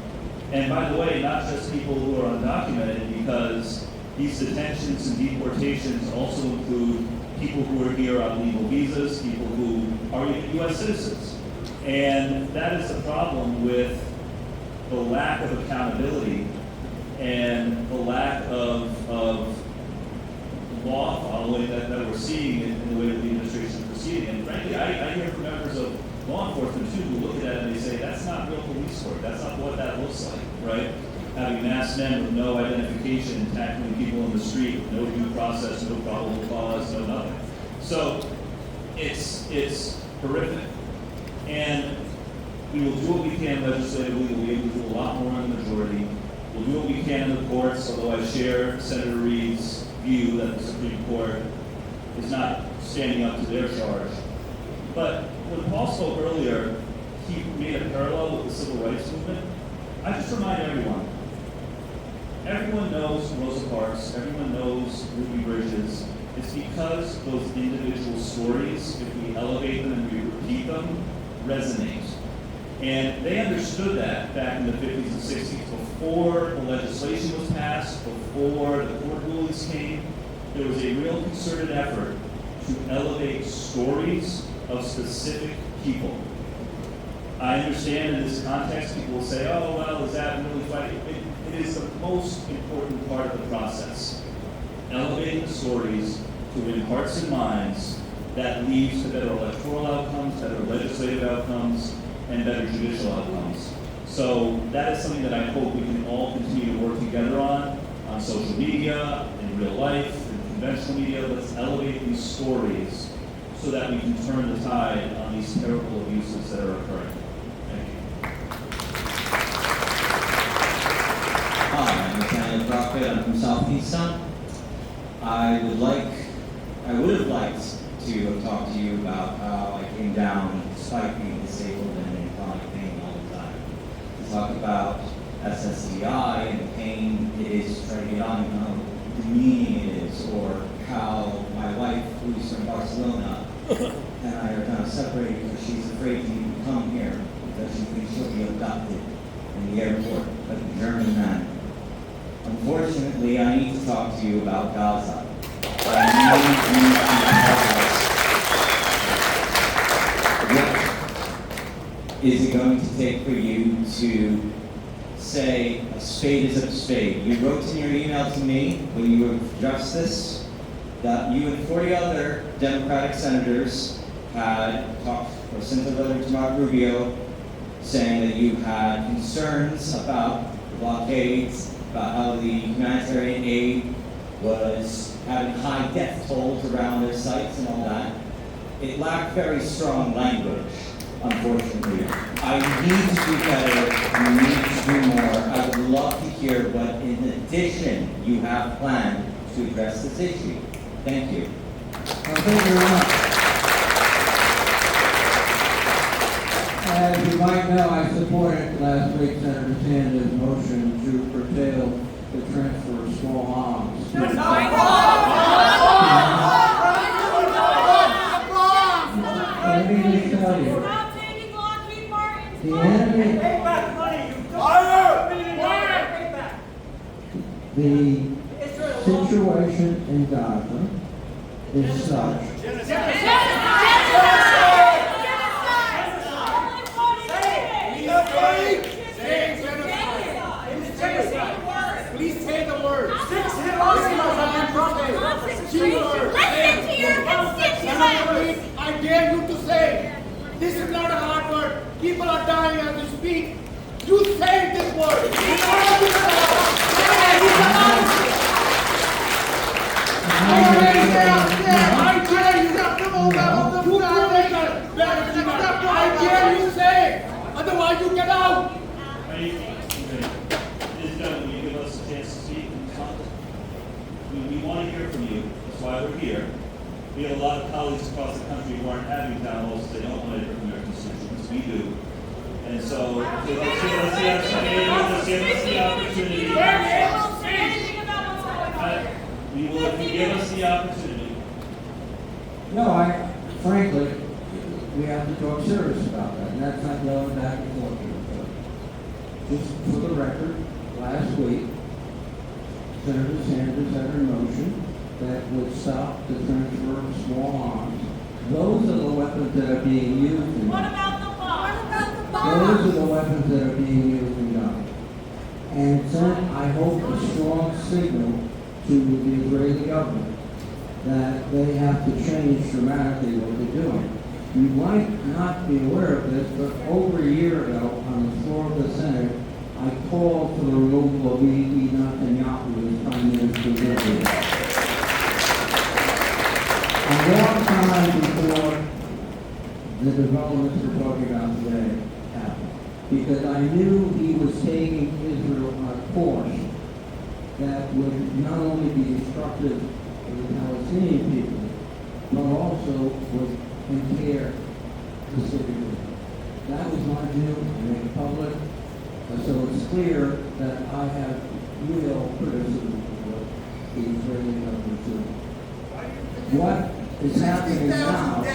And by the way, not just people who are undocumented, because these detentions and deportations also include people who are here on legal visas, people who are even U.S. citizens. And that is the problem with the lack of accountability and the lack of law following that we're seeing in the way that the administration is proceeding. And frankly, I hear from members of law enforcement too who look at that and they say, that's not real police work. That's not what that looks like, right? Having masked men with no identification, tackling people in the street, no due process, no probable cause, no nothing. So it's horrific. And we will do what we can legislatively. We'll be able to do a lot more in the majority. We'll do what we can in the courts, although I share Senator Reed's view that the Supreme Court is not standing up to their charge. But when Paul spoke earlier, he made a parallel with the civil rights movement. I just remind everyone knows Rosa Parks, everyone knows Ruby Bridges. It's because those individual stories, if we elevate them and we repeat them, resonate. And they understood that back in the 50s and 60s, before the legislation was passed, before the court rulings came. There was a real concerted effort to elevate stories of specific people. I understand in this context, people will say, oh, well, is that really fighting? It is the most important part of the process. Elevating the stories to win hearts and minds that leads to better electoral outcomes, better legislative outcomes, and better judicial outcomes. So that is something that I hope we can all continue to work together on social media, in real life, in conventional media. Let's elevate these stories so that we can turn the tide on these terrible abuses that are occurring. Thank you.
Hi, I'm Nathaniel Crockett. I'm from Southeastern. I would have liked to have talked to you about how I came down despite being disabled and in chronic pain all the time. To talk about SSDI and the pain it is to try to get on, how demeaning it is, or how my wife, who's from Barcelona, and I are kind of separated because she's afraid to even come here because she thinks she'll be abducted in the airport by the German man. Unfortunately, I need to talk to you about Gaza. I need you to tell us, what is it going to take for you to say a spade is a spade? You wrote in your email to me when you addressed this that you and 40 other Democratic senators had talked or sent a letter to Mark Rubio saying that you had concerns about the blockades, about how the humanitarian aid was having high death tolls around their sites and all that. It lacked very strong language, unfortunately. I need to do better, you need to do more. I would love to hear what, in addition, you have planned to address this issue. Thank you.
Thank you very much. As you might know, I supported last week Senator Sanders' motion to curtail the transfer of small arms. Let me just tell you, the enemy, the situation in Gaza is such
Please say the word. I dare you to say, this is not a hard word. People are dying as we speak. You say this word. I dare you say it. Otherwise you get out.
Ladies and gentlemen, will you give us a chance to speak and respond? We want to hear from you. That's why we're here. We have a lot of colleagues across the country who aren't having town halls. They don't want to hear from their constituents. We do. And so, let's give us the opportunity. We will, if you give us the opportunity.
No, frankly, we have to talk serious about that, and that's not going back and forth here. Just for the record, last week, Senator Sanders had a motion that would stop the transfer of small arms. Those are the weapons that are being used in
What about the bombs?
Those are the weapons that are being used in Gaza. And send, I hope, a strong signal to the Israeli government that they have to change dramatically what they're doing. You might not be aware of this, but over a year ago, on the floor of the Senate, I called for the removal of Bibi Netanyahu as Prime Minister of Israel. A long time before the developments we're talking about today happened, because I knew he was taking Israel on a course that would not only be destructive to the Palestinian people, but also would impair the city of Israel. That was my view. I made it public. So it's clear that I have real criticism of what the Israeli government is doing. What is happening now is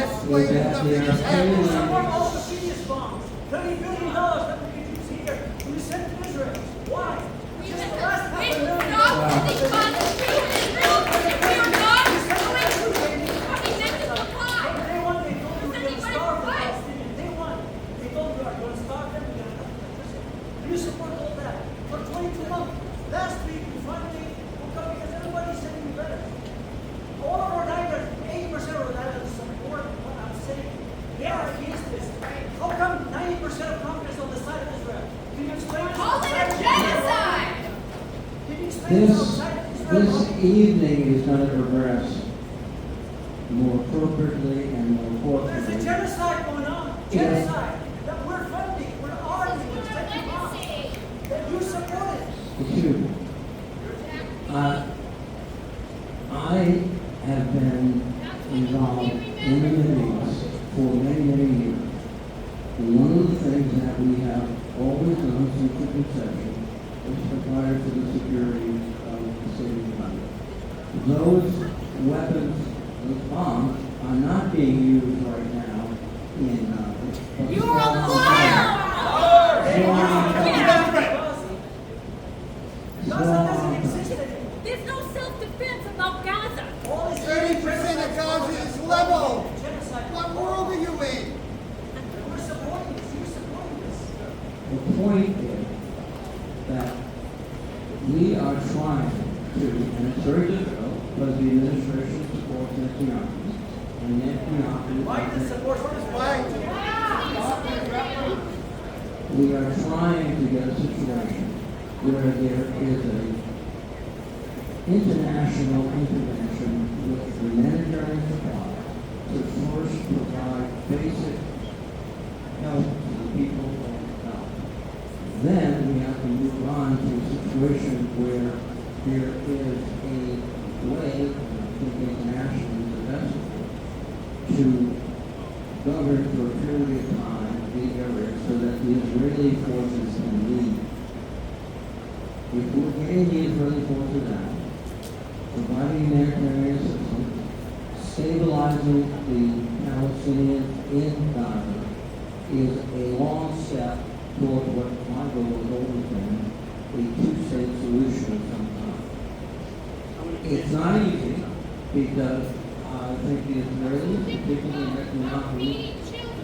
that they are failing.
overseas bombs. $30 billion that we can use here. We sent to Israel. Why? Just the last half a million. Day one, they told you we're going to starve the Palestinians. Day one, they told you we're going to starve them. We're going to cut the electricity. You support all that for 22 months. Last week, we finally woke up because everybody's sending you letters. All of Rhode Island, 80% of Rhode Island support
This evening is going to progress more appropriately and more
There's a
fortunately.
genocide going on. Genocide. That we're funding. We're arguing. It's taking off. That you support it.
Excuse me. I have been involved in the Middle East for many, many years. One of the things that we have always done since the conception is provided for the security of the state of Uganda. Those weapons, those bombs, are not being used right now in but
You're
still
a
on
liar!
Still on
Gaza doesn't exist anymore.
There's no self-defense about Gaza.
All this
30% of Gaza is level.
genocide.
What world are you in?
We're supporting this. You're supporting this.
The point is that we are trying to, and it's very difficult, because the administration supports Netanyahu, and Netanyahu.
Biden supports this.
We are trying to get a situation where there is an international intervention with humanitarian supply to first provide basic help to the people of Gaza. Then we have to move on to a situation where there is a way, I think internationally is the best way, to govern for a period of time the area so that the Israeli forces can leave. If we're getting the Israeli forces out, providing humanitarian assistance, stabilizing the Palestinians in Gaza is a long step toward what my goal has always been, a two-state solution of some kind. It's not easy because I think the Israelis, particularly Netanyahu,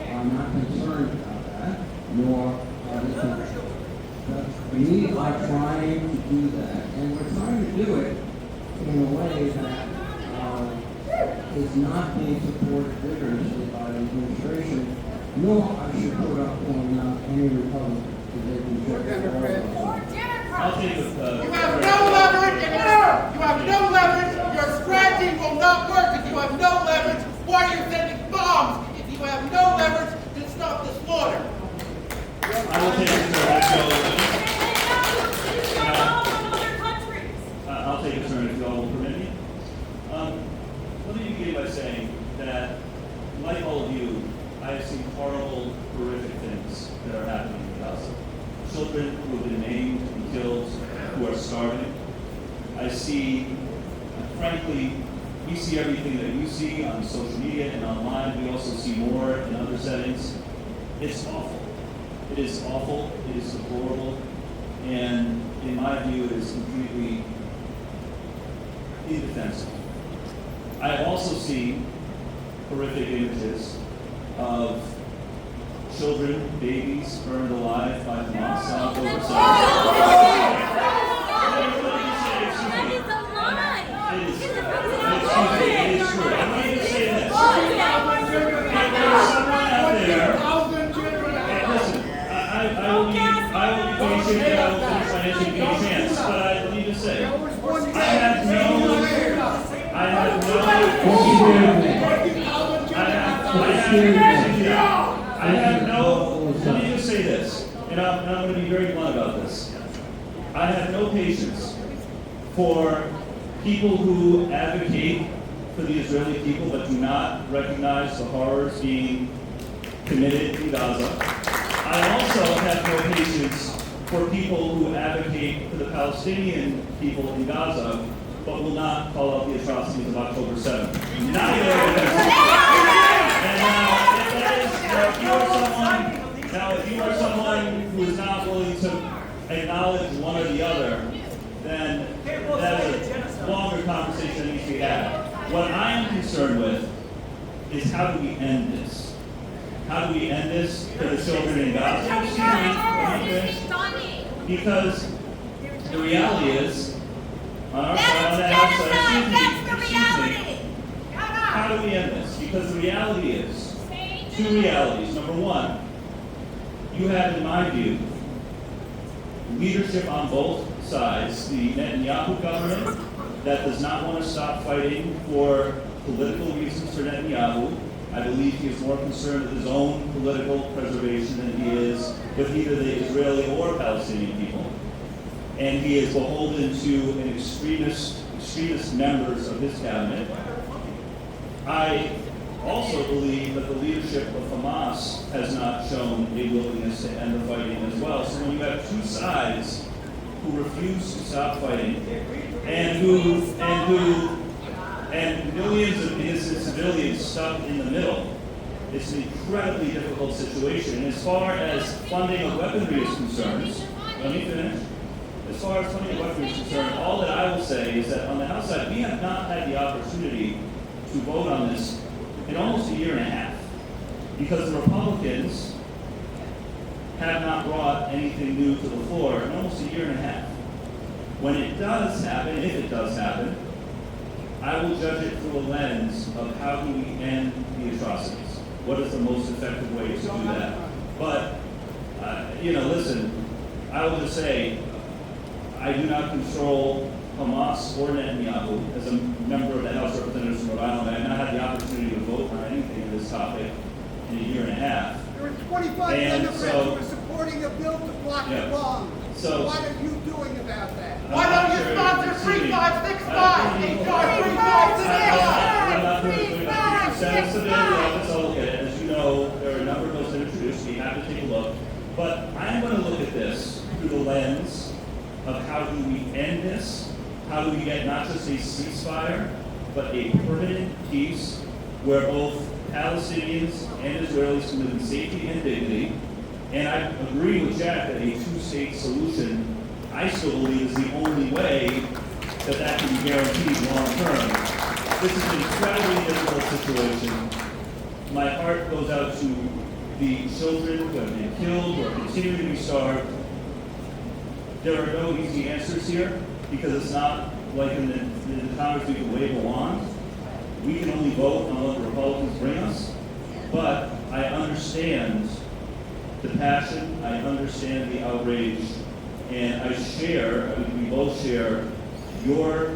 are not concerned about that, nor are the people. But we are trying to do that, and we're trying to do it in a way that is not being supported vigorously by the administration, nor I should put up on any Republican, because they can judge all of us.
I'll take it.
You have no leverage. You have no leverage. Your strategy will not work if you have no leverage. Why are you sending bombs if you have no leverage to stop the slaughter?
I will take it, sir. Let's go. I'll take a turn if you all will permit me. Let me begin by saying that, like all of you, I have seen horrible, horrific things that are happening in Gaza. Children who have been maimed and killed, who are starving. I see, frankly, we see everything that you see on social media and online. We also see more in other settings. It's awful. It is awful. It is deplorable. And in my view, it is completely indefensible. I also see horrific images of children, babies burned alive by Hamas on October 7th.
That is a lie.
It is true. I'm going to say this. There's someone out there. Listen, I will be patient and I will finish my answer in a chance. But let me just say, I have no, let me just say this, and I'm going to be very blunt about this. I have no patience for people who advocate for the Israeli people but do not recognize the horrors being committed in Gaza. I also have no patience for people who advocate for the Palestinian people in Gaza but will not call out the atrocities of October 7th. Neither of them. And if you are someone who is not willing to acknowledge one or the other, then that is a longer conversation that needs to be had. What I am concerned with is how do we end this? How do we end this for the children in Gaza? Because the reality is, on our side, on that outside, how do we end this? Because the reality is, two realities. Number one, you have, in my view, leadership on both sides. The Netanyahu government that does not want to stop fighting for political reasons for Netanyahu. I believe he is more concerned with his own political preservation than he is with either the Israeli or Palestinian people. And he is beholden to an extremist members of his cabinet. I also believe that the leadership of Hamas has not shown a willingness to end the fighting as well. So when you have two sides who refuse to stop fighting and millions of innocent civilians stuck in the middle, it's an incredibly difficult situation. And as far as funding of weaponry is concerned, let me finish. As far as funding of weaponry is concerned, all that I will say is that on the House side, we have not had the opportunity to vote on this in almost a year and a half, because the Republicans have not brought anything new to the floor in almost a year and a half. When it does happen, if it does happen, I will judge it through a lens of how do we end the atrocities. What is the most effective way to do that? But, listen, I will just say, I do not control Hamas or Netanyahu. As a member of the House of Representatives from Rhode Island, I have not had the opportunity to vote on anything on this topic in a year and a half.
There were 25 Democrats who were supporting a bill to block the bomb.
So
what are you doing about that?
Why don't you sponsor 3565?
I'll look at it. As you know, there are a number of those introduced. We have to take a look. But I'm going to look at this through the lens of how do we end this? How do we get not just a ceasefire, but a permanent peace where both Palestinians and Israelis can live in safety and dignity? And I agree with Jack that a two-state solution, I still believe, is the only way that can be guaranteed long term. This is an incredibly difficult situation. My heart goes out to the children who have been killed or continue to be starved. There are no easy answers here, because it's not like in the Congress we can wave a wand. We can only vote on what the Republicans bring us. But I understand the passion, I understand the outrage, and we both share your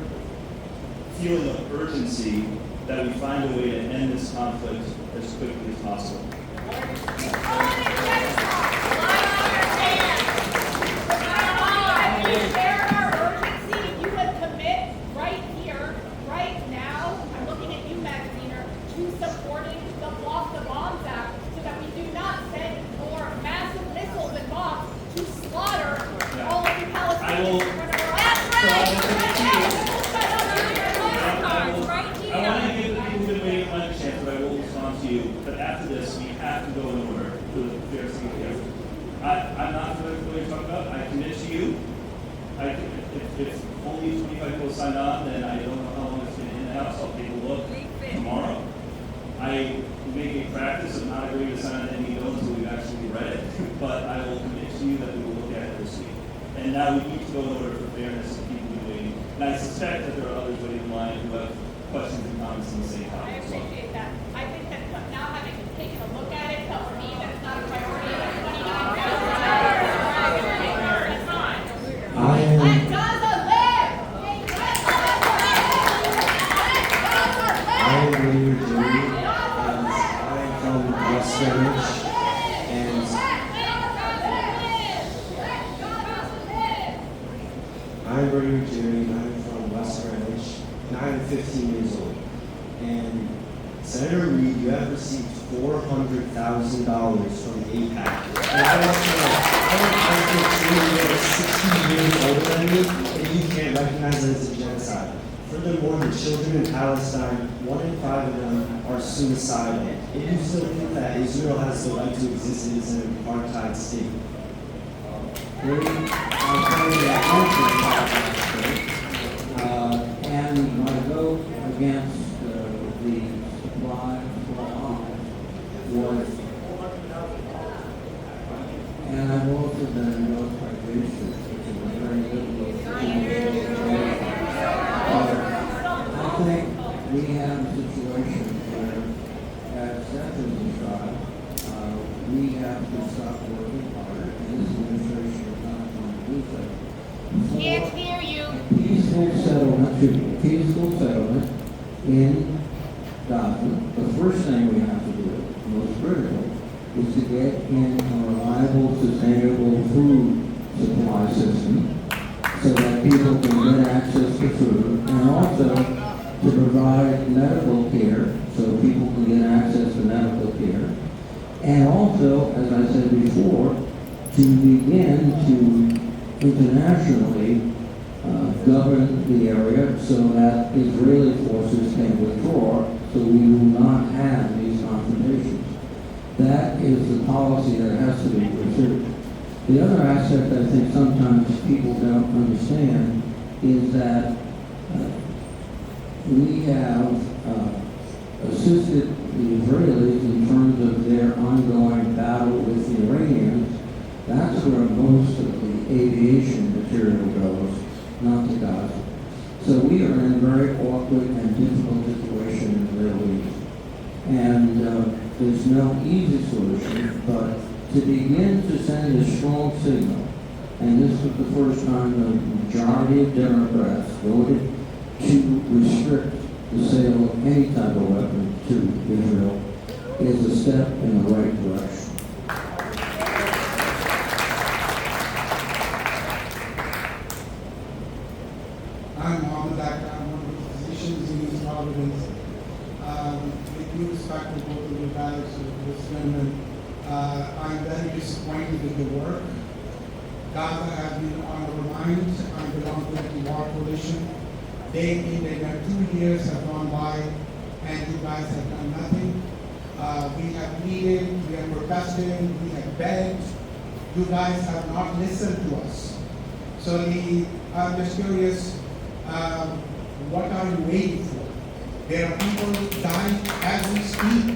feeling of urgency that we find a way to end this conflict as quickly as possible. But after this, we have to go in order to the fair thing here. I'm not familiar with what you're talking about. I commit to you. If only 25 people sign on, then I don't know how long it's been in the House. I'll take a look tomorrow. I make a practice of not agreeing to sign on any bill until we've actually read it, but I will commit to you that we will look at it this week. And now we need to go in order for fairness and people waiting. And I suspect that there are others waiting in line who have questions and comments on the same topic.
I appreciate that. I think that now having taken a look at it tells me that it's not a priority. Let Gaza live!
I agree with you, and I'm from West Greenwich, and I agree with you, and I'm from West Greenwich, and I'm 15 years old. And Senator Reid, you have received $400,000 from AIPAC. And I want to know, I think you're 60 years older than me, and you can't recognize it as a genocide. Furthermore, the children in Palestine, 1 in 5 of them are suicidal. If you still think that Israel has the right to exist as an apartheid state,
and my vote against the supply for arms was, and I've also been endorsed by Bishop, which is a very difficult I think we have a situation where, as Seth has described, we have to stop working hard, and this administration is not going to do so.
Can't hear you.
peaceful settlement in Gaza, the first thing we have to do, most critical, is to get in a reliable, sustainable food supply system so that people can get access to food, and also to provide medical care so people can get access to medical care, and also, as I said before, to begin to internationally govern the area so that Israeli forces can withdraw, so we will not have these confrontations. That is the policy that has to be pursued. The other aspect I think sometimes people don't understand is that we have assisted the Israelis in terms of their ongoing battle with the Iranians. That's where most of the aviation material goes, not to Gaza. So we are in a very awkward and difficult situation in the Middle East. And there's no easy solution, but to begin to send a strong signal, and this was the first time the majority of Democrats voted to restrict the sale of any type of weapon to Israel, is a step in the right direction.
I'm Mohammed Akhtar. I'm one of the physicians in East Providence. With due respect to both of you guys, this gentleman, I'm very disappointed with the work. Gaza has been on our minds. I belong to the War Coalition. Day in, day out, 2 years have gone by, and you guys have done nothing. We have pleaded, we have protested, we have begged. You guys have not listened to us. So I'm just curious, what are you waiting for? There are people dying as we speak.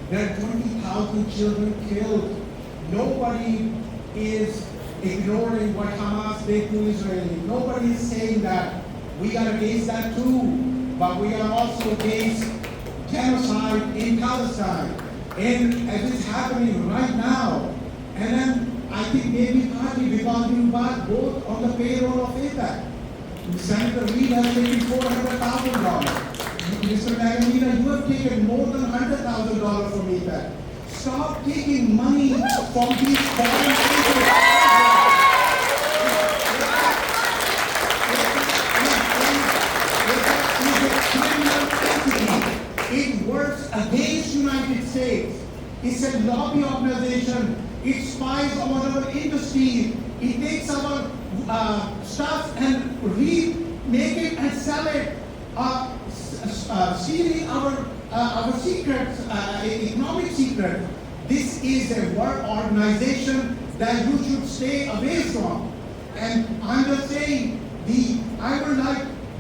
There are 20,000 children killed. Nobody is ignoring what Hamas did to Israel. Nobody is saying that. We are against that too, but we are also against genocide in Palestine, and as it's happening right now. And then I think maybe partly because we got both on the payroll of APEC. Senator Reid has taken $400,000. Mr. Magdalena, you have taken more than $100,000 from APEC. Stop taking money from these foreign people. It works against United States. It's a lobby organization. It spies on our industry. It takes our stuff and remake it and sell it, stealing our secrets, economic secrets. This is a work organization that you should stay away from. And I'm just saying, I would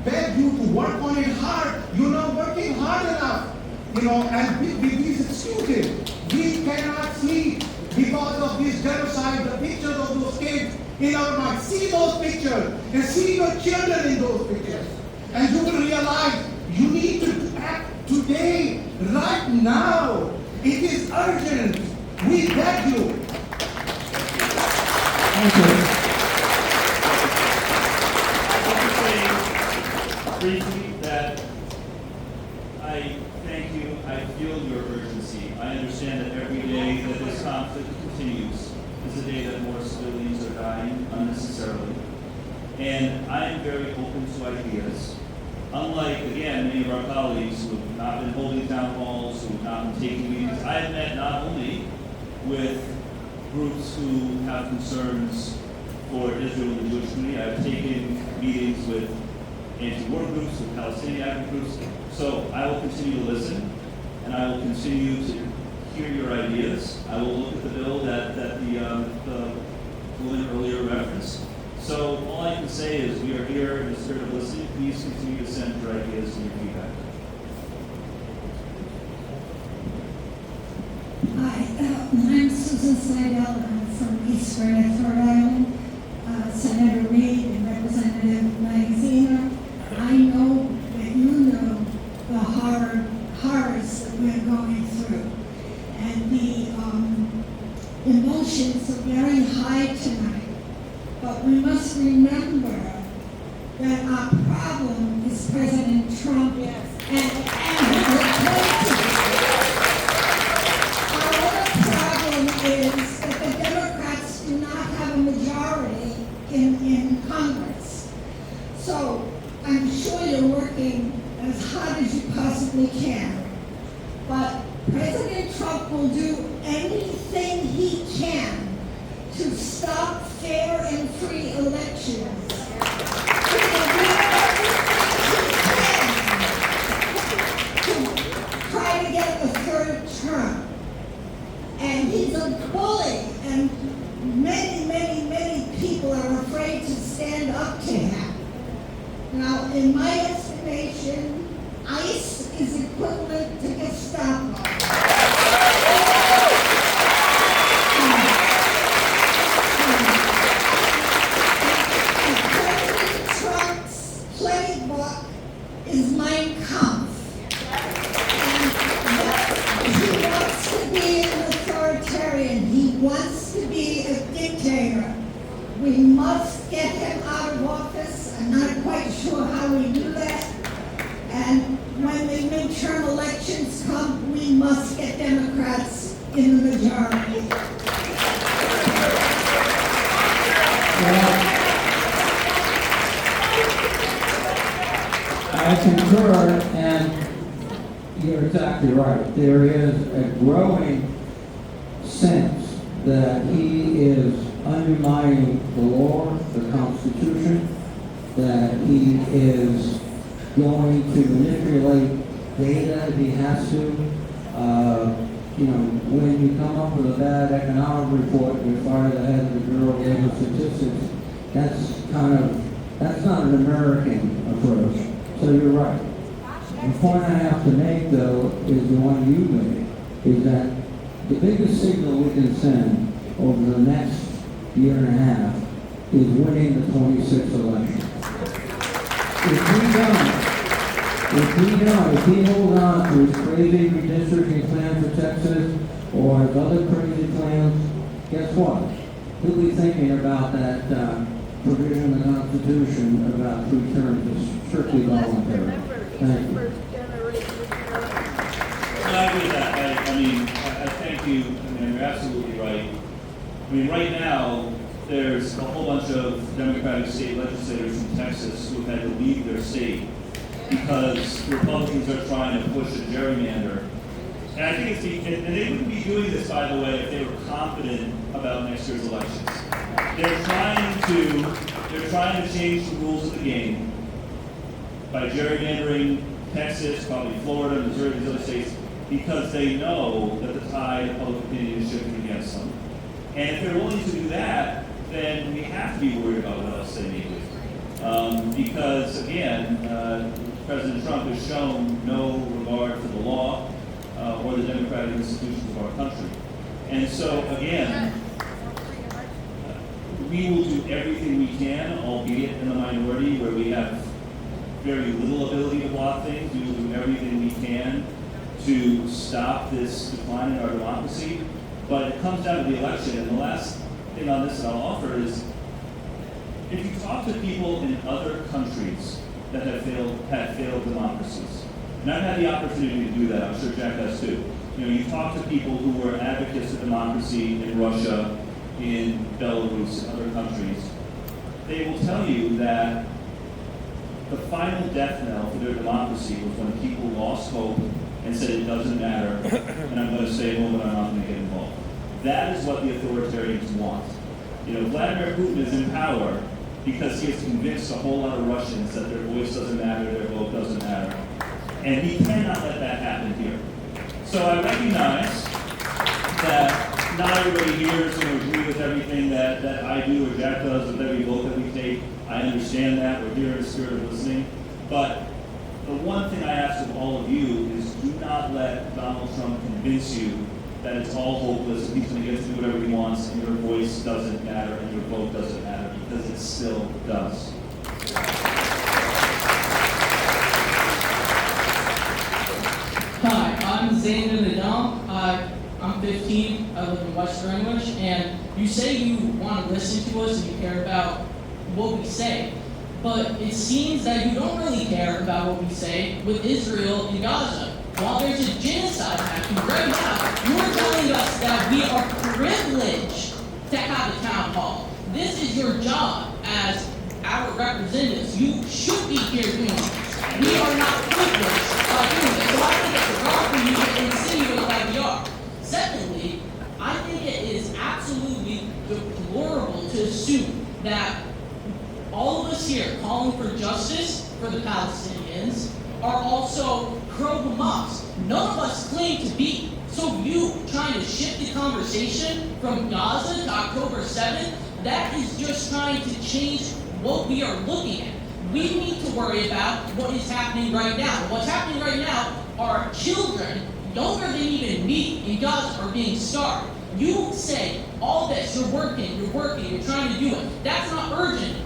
beg you to work on it hard. You're not working hard enough, and with these excuses. We cannot see, because of this genocide, the pictures of those kids in our minds. See those pictures and see your children in those pictures. And you will realize you need to act today, right now. It is urgent. We beg you.
Thank you.
Briefly, that I thank you. I feel your urgency. I understand that every day that this conflict continues is a day that more civilians are dying unnecessarily. And I am very open to ideas. Unlike, again, many of our colleagues who have not been holding town halls, who have not been taking meetings, I have met not only with groups who have concerns for Israel and the Jewish community, I have taken meetings with anti-war groups, with Palestinian groups. So I will continue to listen, and I will continue to hear your ideas. I will look at the bill that the woman earlier referenced. So all I can say is we are here in the spirit of listening. Please continue to send your ideas and your feedback.
Hi, my name is Susan Seidel. I'm from East Granite, Rhode Island. Senator Reid and Representative Magaziner, I know that you know the horrors that we're going through. And the emotions are very high tonight. but we must remember that our problem is President Trump and his replacement. Our other problem is that the Democrats do not have a majority in Congress. So I'm sure you're working as hard as you possibly can. But President Trump will do anything he can to stop fair and free elections. He will do everything he can to try to get a third term. And he's a bully, and many people are afraid to stand up to him. Now, in my estimation, ICE is equivalent to Gestapo. President Trump's playbook is Mein Kampf. And he wants to be an authoritarian. He wants to be a dictator. We must get him out of office. I'm not quite sure how we do that. And when the midterm elections come, we must get Democrats in the majority.
I concur, and you're exactly right. There is a growing sense that he is undermining the law, the Constitution, that he is going to manipulate data if he has to. When you come up with a bad economic report, you fire the head of the Bureau of Labor Statistics. That's not an American approach. So you're right. The point I have to make, though, is the one you made, is that the biggest signal we can send over the next year and a half is winning the 26th election. If he holds on to his crazy redistricting plan for Texas or his other crazy plans, guess what? He'll be thinking about that provision in the Constitution about 3 terms is strictly voluntary. Thank you.
I agree with that. I thank you. You're absolutely right. Right now, there's a whole bunch of Democratic state legislators from Texas who have had to leave their state because Republicans are trying to push a gerrymander. And I think and they wouldn't be doing this, by the way, if they were confident about next year's elections. They're trying to change the rules of the game by gerrymandering Texas, probably Florida, Missouri, these other states, because they know that the tide of public opinion is shifting against them. And if they're willing to do that, then we have to be worried about what else they may do. Because, again, President Trump has shown no regard for the law or the democratic institutions of our country. And so, again, we will do everything we can, albeit in the minority where we have very little ability to block things. We will do everything we can to stop this decline in our democracy. But it comes down to the election, and the last thing on this that I'll offer is, if you talk to people in other countries that have failed democracies, and I've had the opportunity to do that, I'm sure Jack has too. You talk to people who were advocates of democracy in Russia, in Belarus, and other countries, they will tell you that the final death knell for their democracy was when people lost hope and said it doesn't matter, and I'm going to stay home, but I'm not going to get involved. That is what the authoritarians want. Vladimir Putin is in power because he has convinced a whole lot of Russians that their voice doesn't matter, their vote doesn't matter. And he cannot let that happen here. So I recognize that not everybody here is going to agree with everything that I do or Jack does with every vote that we take. I understand that. We're here in the spirit of listening. But the one thing I ask of all of you is do not let Donald Trump convince you that it's all hopeless and he's going to get to do whatever he wants and your voice doesn't matter and your vote doesn't matter, because it still does.
Hi, I'm Zain Nadam. I'm 15. I live in from West Greenwich, and you say you want to listen to us and you care about what we say, but it seems that you don't really care about what we say with Israel and Gaza. While there's a genocide happening right now, you're telling us that we are privileged to have a town hall. This is your job as our representatives. You should be here doing this. We are not privileged by doing this. So I think it's wrong for you to insinuate that we are. Secondly, I think it is absolutely deplorable to assume that all of us here calling for justice for the Palestinians are also pro-Hamas. None of us claim to be. So you trying to shift the conversation from Gaza to October 7th, that is just trying to change what we are looking at. We need to worry about what is happening right now. What's happening right now are children younger than even me in Gaza are being starved. You say all this, you're working, you're trying to do it. That's not urgent.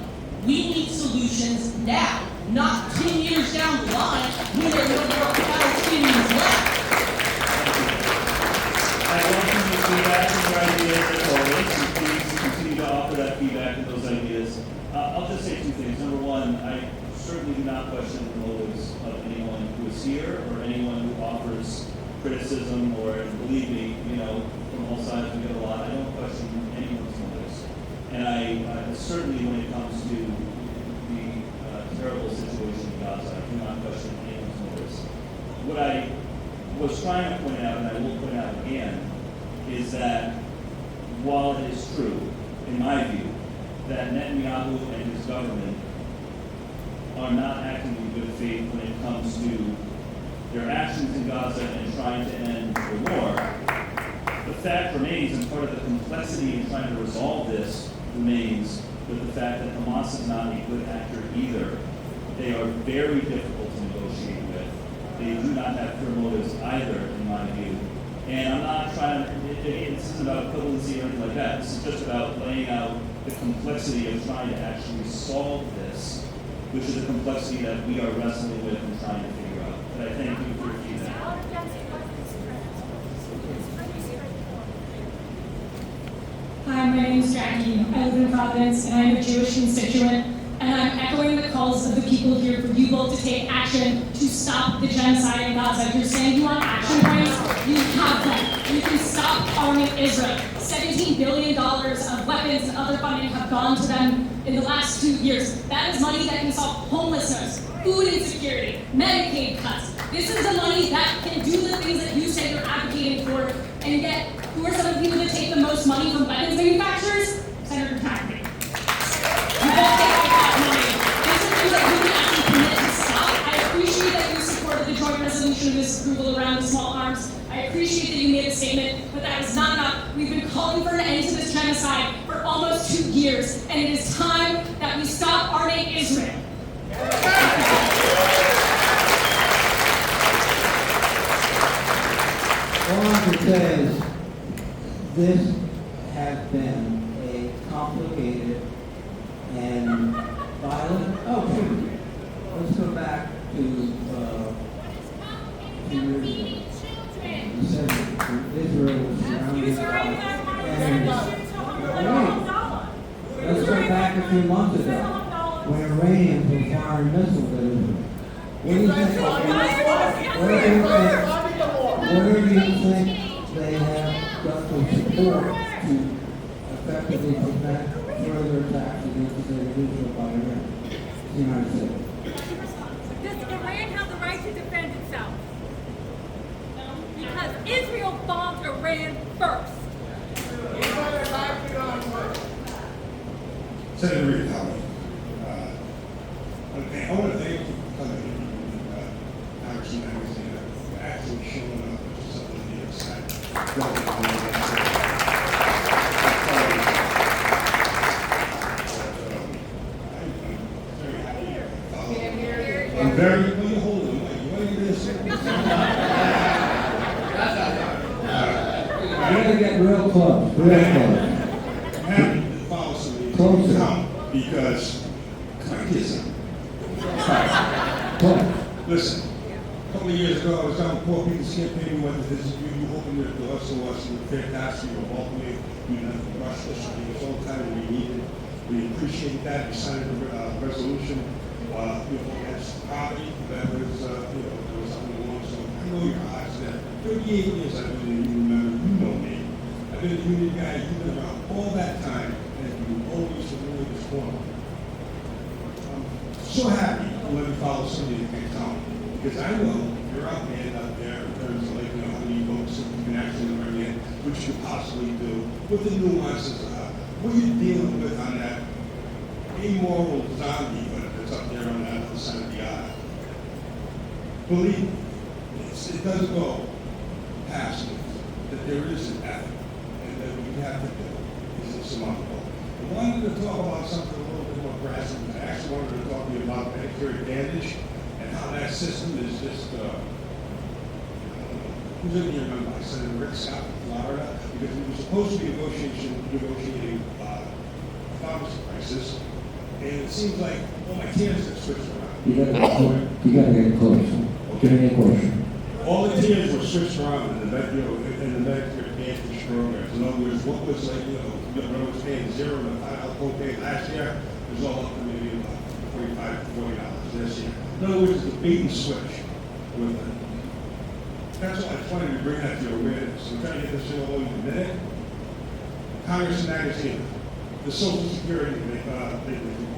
We need solutions now, not 10 years down the line when there are no more Palestinians left.
I welcome your feedback and your ideas as always, and please continue to offer that feedback and those ideas. I'll just say two things. Number one, I certainly do not question the motives of anyone who is here or anyone who offers criticism, or believe me, from all sides we get a lot. I don't question anyone's motives. And I certainly, when it comes to the terrible situation in Gaza, I do not question anyone's motives. What I was trying to point out, and I will point out again, is that while it is true, in my view, that Netanyahu and his government are not acting in good faith when it comes to their actions in Gaza and trying to end the war, the fact remains, and part of the complexity in trying to resolve this remains, with the fact that Hamas is not a good actor either. They are very difficult to negotiate with. They do not have pure motives either, in my view. And I'm not trying to, this isn't about equivalency or anything like that. This is just about laying out the complexity of trying to actually solve this, which is a complexity that we are wrestling with and trying to figure out. But I thank you for your feedback.
Hi, my name is Jackie. I live in Providence, and I'm a Jewish constituent. And I'm echoing the calls of the people here for you both to take action to stop the genocide in Gaza. If you're saying you want action points, you have them. You can stop arming Israel. $17 billion of weapons and other funding have gone to them in the last 2 years. That is money that can solve homelessness, food insecurity, Medicaid cuts. This is the money that can do the things that you say you're advocating for. And yet, who are some of the people that take the most money from weapons manufacturers? Senator Tackney. You both take all that money. These are things that we can actually commit to stop. I appreciate that you supported the joint resolution of disapproval around the small arms. I appreciate that you made a statement, but that is not enough. We've been calling for an end to this genocide for almost 2 years, and it is time that we stop arming Israel.
All I can say is this has been a complicated and violent. Oh, shoot. Let's go back to 2 years ago. You said Israel was surrounded by. Let's go back a few months ago when Iranians were firing missiles at Israel. What do you think they have got to support to effectively prevent further attacks against the state of Israel by Iran? The United States.
Does Iran have the right to defend itself? Because Israel bombed Iran first.
Senator Reed, okay, I want to thank you for coming here, Congressman Magazine, for actually showing up to something on the I'm very, well, you hold on, like, what are you going to say?
We're going to get real close, real close.
I'm happy to follow some of these.
Closer.
Because, can I get some? Listen, A couple of years ago, I was down Poor People's Campaign, we went to visit you, you opened your doors to us, you were fantastic, you were welcoming, you never rushed us, you gave us all the time we needed. We appreciate that, you signed a resolution, against poverty, that was, there was something along, so I know your heart's there. 38 years I've been in the union, you know me. I've been a union guy, you've been around all that time, and you always supported this corner. I'm so happy to let me follow somebody that can tell me. Because I know you're out there in terms of like, how many votes you can actually bring in, which you possibly do, what the nuances are, what you're dealing with on that amoral zombie that's up there on that other side of the aisle. Believe me, it doesn't go past it, that there is an effort, and that we have to do is insurmountable. I wanted to talk about something a little bit more grassroots. I actually wanted to talk to you about Medicare Advantage, and how that system is just, who's in here remember, I Senator Rick Scott from Florida, because we were supposed to be negotiating pharmacy prices, and it seems like all my tiers have switched around.
You gotta get closer. Give me a question.
All the tiers were switched around in the Medicare Advantage programs. In other words, what was like, when I was paying $0 and $5 copay last year, it was all up to maybe about $45 to $40 this year. In other words, it's a bait and switch with it. That's why I just wanted to bring that to your awareness. I'm trying to get this in all in a minute. Congressman Magazine, the Social Security, they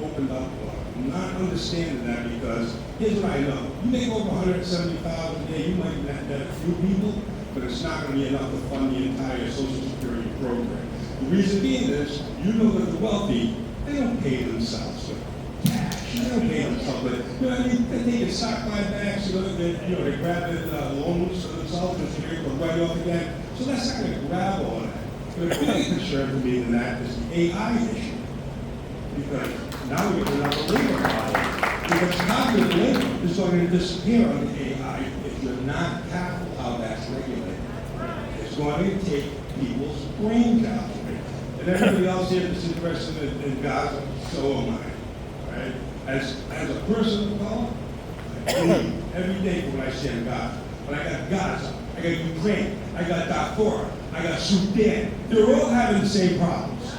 opened up. I'm not understanding that because here's what I know. You make over $170,000 a day, you might net a few people, but it's not going to be enough to fund the entire Social Security program. The reason being is, you know that the wealthy, they don't pay themselves with cash. They don't pay themselves with, they take a stock buybacks, they grab loans for themselves, and they're going to write off again. So that's not going to grab all that. But a bigger concern for me than that is the AI issue. Because now we get another labor problem. Because cognitive labor is going to disappear on the AI if you're not careful how that's regulated. It's going to take people's brain jobs away. And everybody else here that's interested in Gaza, so am I. Right? As a person of color, I believe every day when I stand in Gaza. But I got Gaza, I got Ukraine, I got Darfur, I got Sudan. They're all having the same problems.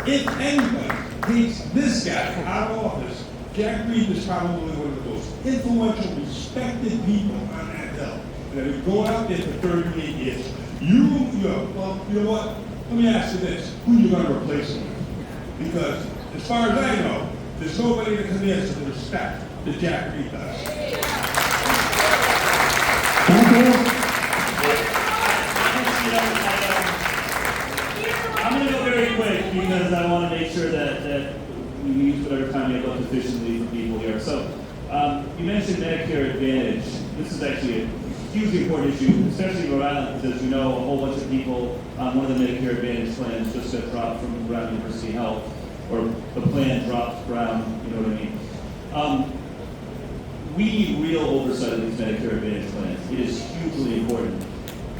If anybody takes this guy out of office, Jack Reed is probably one of the most influential, respected people on that hill. And they've been going out there for 38 years. You know what? Let me ask you this. Who are you going to replace him with? Because as far as I know, there's nobody that commands the respect that Jack Reed does.
Thank you.
I'm going to go very quick because I want to make sure that we use whatever time we have left efficiently for people here. So, you mentioned Medicare Advantage. This is actually a hugely important issue, especially in Rhode Island, because as you know, a whole bunch of people on one of the Medicare Advantage plans just got dropped from Brown University Health, or the plan dropped Brown, you know what I mean? We need real oversight of these Medicare Advantage plans. It is hugely important.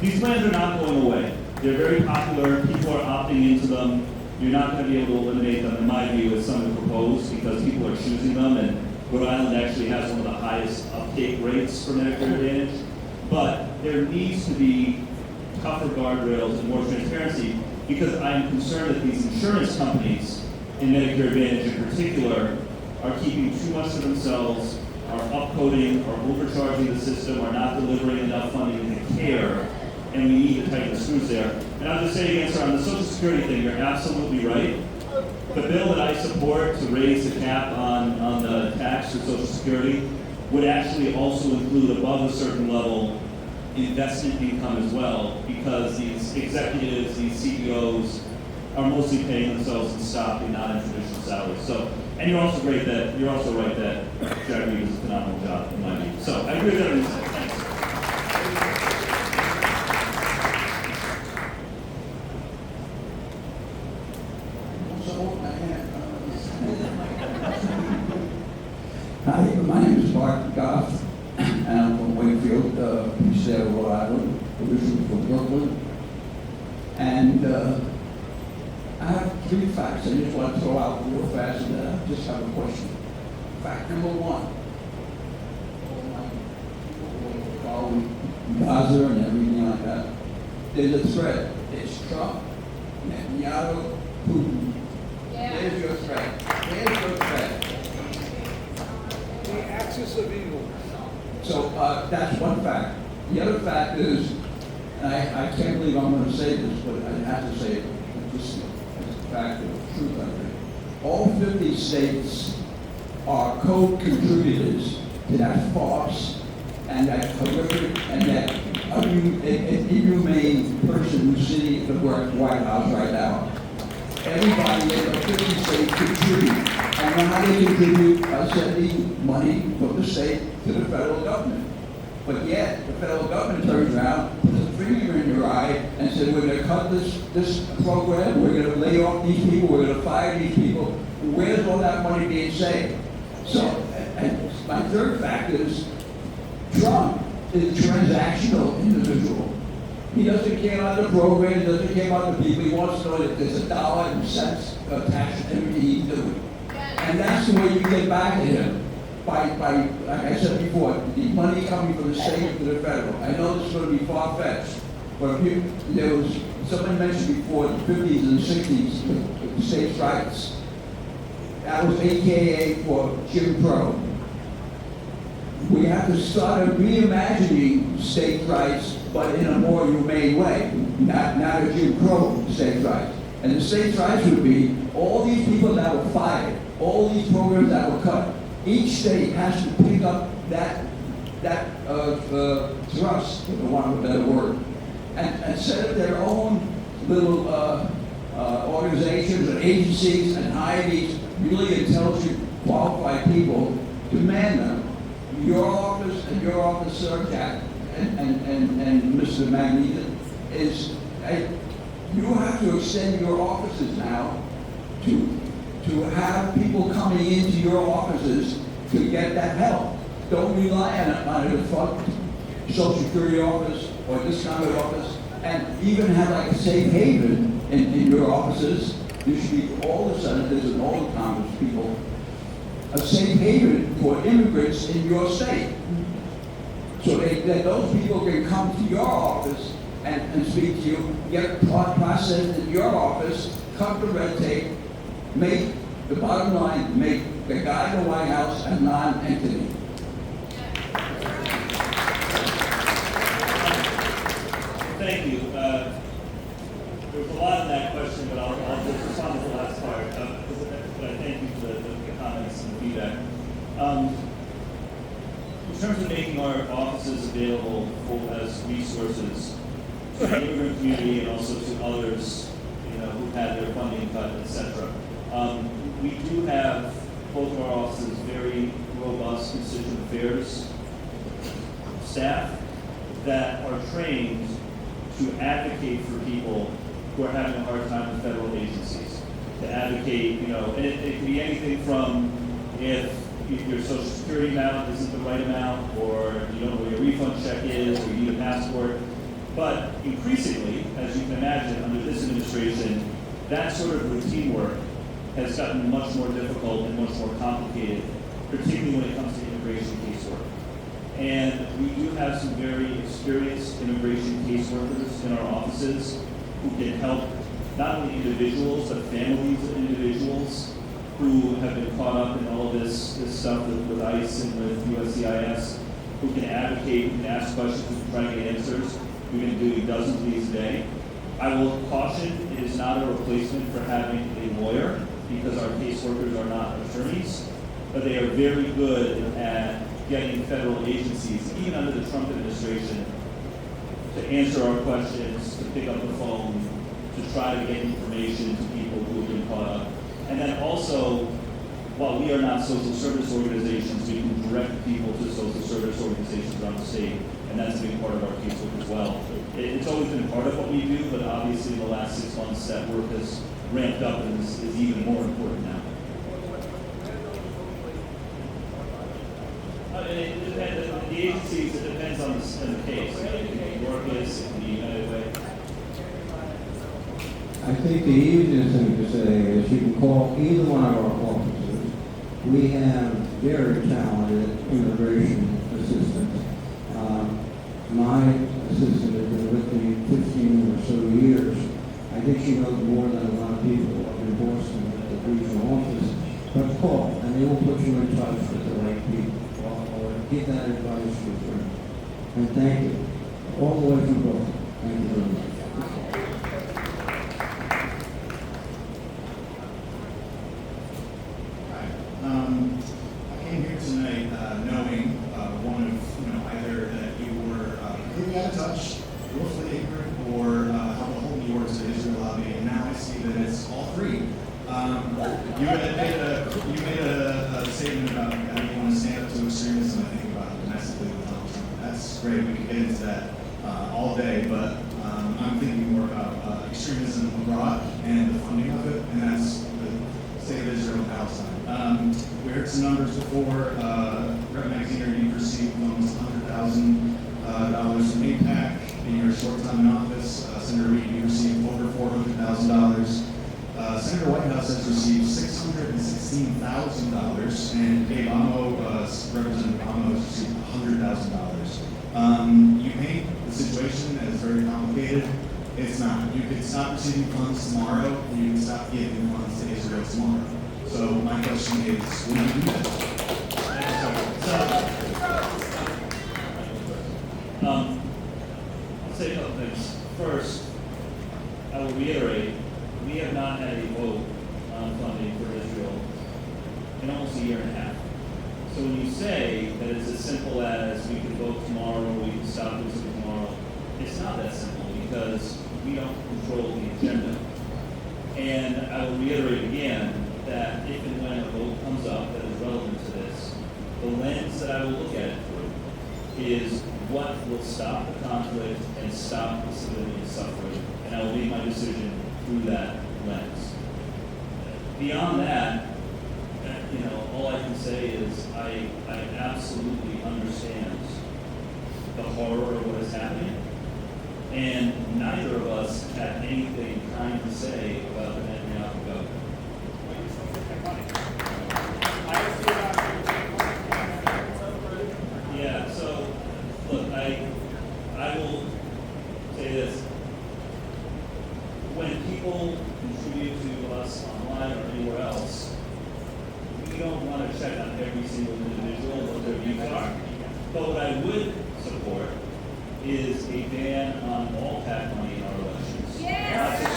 These plans are not going away. They're very popular. People are opting into them. You're not going to be able to eliminate them, in my view, as some have proposed, because people are choosing them, and Rhode Island actually has one of the highest uptake rates for Medicare Advantage. But there needs to be tougher guardrails and more transparency, because I'm concerned that these insurance companies, in Medicare Advantage in particular, are keeping too much to themselves, are upcoding, are overcharging the system, are not delivering enough funding to care, and we need to tighten the screws there. And I'll just say again, sir, on the Social Security thing, you're absolutely right. The bill that I support to raise the cap on the tax for Social Security would actually also include above a certain level investment income as well, because these executives, these CEOs are mostly paying themselves in stock and not in traditional salaries. So, and you're also right that Jack Reed does a phenomenal job in my view. So I agree with everything you said. Thanks.
Hi, my name is Mark Goff, and I'm from Wakefield, Rhode Island, originally from Brooklyn. And I have 3 facts I just want to throw out real fast, and I just have a question. Fact number 1. Gaza and everything like that. There's a threat. It's Trump, Netanyahu, Putin. There's your threat. There's your threat.
The axis of evil.
So that's one fact. The other fact is, and I can't believe I'm going to say this, but I have to say it. Just as a fact of truth, I think. All 50 states are co-contributors to that farce and that horrific and that inhumane person who's sitting at the White House right now. Everybody in the 50 states contribute. And how they contribute by sending money from the state to the federal government. But yet, the federal government turns around, puts a finger in your eye, and says, we're going to cut this program, we're going to lay off these people, we're going to fire these people. Where's all that money being saved? So, and my third fact is, Trump is a transactional individual. He doesn't care about the program, he doesn't care about the people, he wants to know that there's a dollar and cents attached to everything he's doing. And that's the way you get back at him. By, like I said before, the money coming from the state to the federal. I know this is going to be far-fetched, but there was, someone mentioned before, the 50s and 60s, states' rights. That was AKA for Jim Crow. We have to start reimagining states' rights, but in a more humane way, not a Jim Crow states' rights. And the states' rights would be all these people that were fired, all these programs that were cut. Each state has to pick up that thrust, for the want of a better word, and set up their own little organizations and agencies and hire these really intelligent, qualified people to man them. Your office and your office, Sir Jack, and Mr. Magneto, is you have to extend your offices now to have people coming into your offices to get that help. Don't rely on a front Social Security office or this kind of office, and even have like a safe haven in your offices. There should be all the senators and all the Congress people, a safe haven for immigrants in your state. So that those people can come to your office and speak to you, get processed in your office, cut the red tape, make the bottom line, make the guy in the White House a non-entity.
Thank you. There was a lot in that question, but I'll just respond to the last part. But I thank you for the comments and the feedback. In terms of making our offices available as resources to the immigrant community and also to others, who've had their funding cut, etc. We do have both of our offices very robust constituent affairs staff that are trained to advocate for people who are having a hard time with federal agencies. To advocate, and it can be anything from if your Social Security amount isn't the right amount, or you don't know where your refund check is, or you need a passport. But increasingly, as you can imagine, under this administration, that sort of routine work has gotten much more difficult and much more complicated, particularly when it comes to immigration casework. And we do have some very experienced immigration caseworkers in our offices who can help not only individuals, but families of individuals who have been caught up in all of this stuff with ICE and with USCIS, who can advocate, who can ask questions, who can try to get answers. We've been doing dozens of these a day. I will caution, it is not a replacement for having a lawyer, because our caseworkers are not attorneys, but they are very good at getting federal agencies, even under the Trump administration, to answer our questions, to pick up the phone, to try to get information to people who have been caught up. And then also, while we are not social service organizations, we can direct people to social service organizations around the state, and that's a big part of our casework as well. It's always been part of what we do, but obviously in the last 6 months that work has ramped up and is even more important now. The agencies, it depends on the case. It can be Yorkist, it can be United Way.
I think the easiest thing to say is you can call either one of our offices. We have very talented immigration assistants.
My assistant has been with me 15 or so years. I think she knows more than a lot of people up in Boston at the regional office. But call, and they will put you in touch with the right people. Or give that advice to your friend. And thank you. All the way from Brooklyn. Thank you very much.
I came here tonight knowing one of, either that you were completely out of touch, willfully ignorant, or how the whole New York to Israel lobby, and now I see that it's all three. You made a statement about how you want to stand up to extremism, I think, about domestically with Donald Trump. That's great, we could get into that all day, but I'm thinking more about extremism abroad and the funding of it, and that's the state of Israel and Palestine. We heard some numbers before. Rep. Maxiner, you've received almost $100,000 from AIPAC in your short time in office. Senator Reid, you received over $400,000. Senator Whitehouse has received $616,000, and Dave Amo, Representative Amo, has received $100,000. You paint the situation as very complicated. It's not. You could stop receiving funds tomorrow, and you can stop giving funds to Israel tomorrow. So my question is, will you do that?
I'll say a couple things. First, I will reiterate, we have not had a vote on funding for Israel in almost a year and a half. So when you say that it's as simple as we can vote tomorrow, or we can stop doing something tomorrow, it's not that simple because we don't control the agenda. And I will reiterate again that if and when a vote comes up that is relevant to this, the lens that I will look at it through is what will stop the conflict and stop the civilian suffering. And I will make my decision through that lens. Beyond that, all I can say is I absolutely understand the horror of what is happening, and neither of us had anything kind to say about the Netanyahu government. Yeah, so look, I will say this. When people contribute to us online or anywhere else, we don't want to check on every single individual and what their views are. But what I would support is a ban on all PAC money in our elections. Not just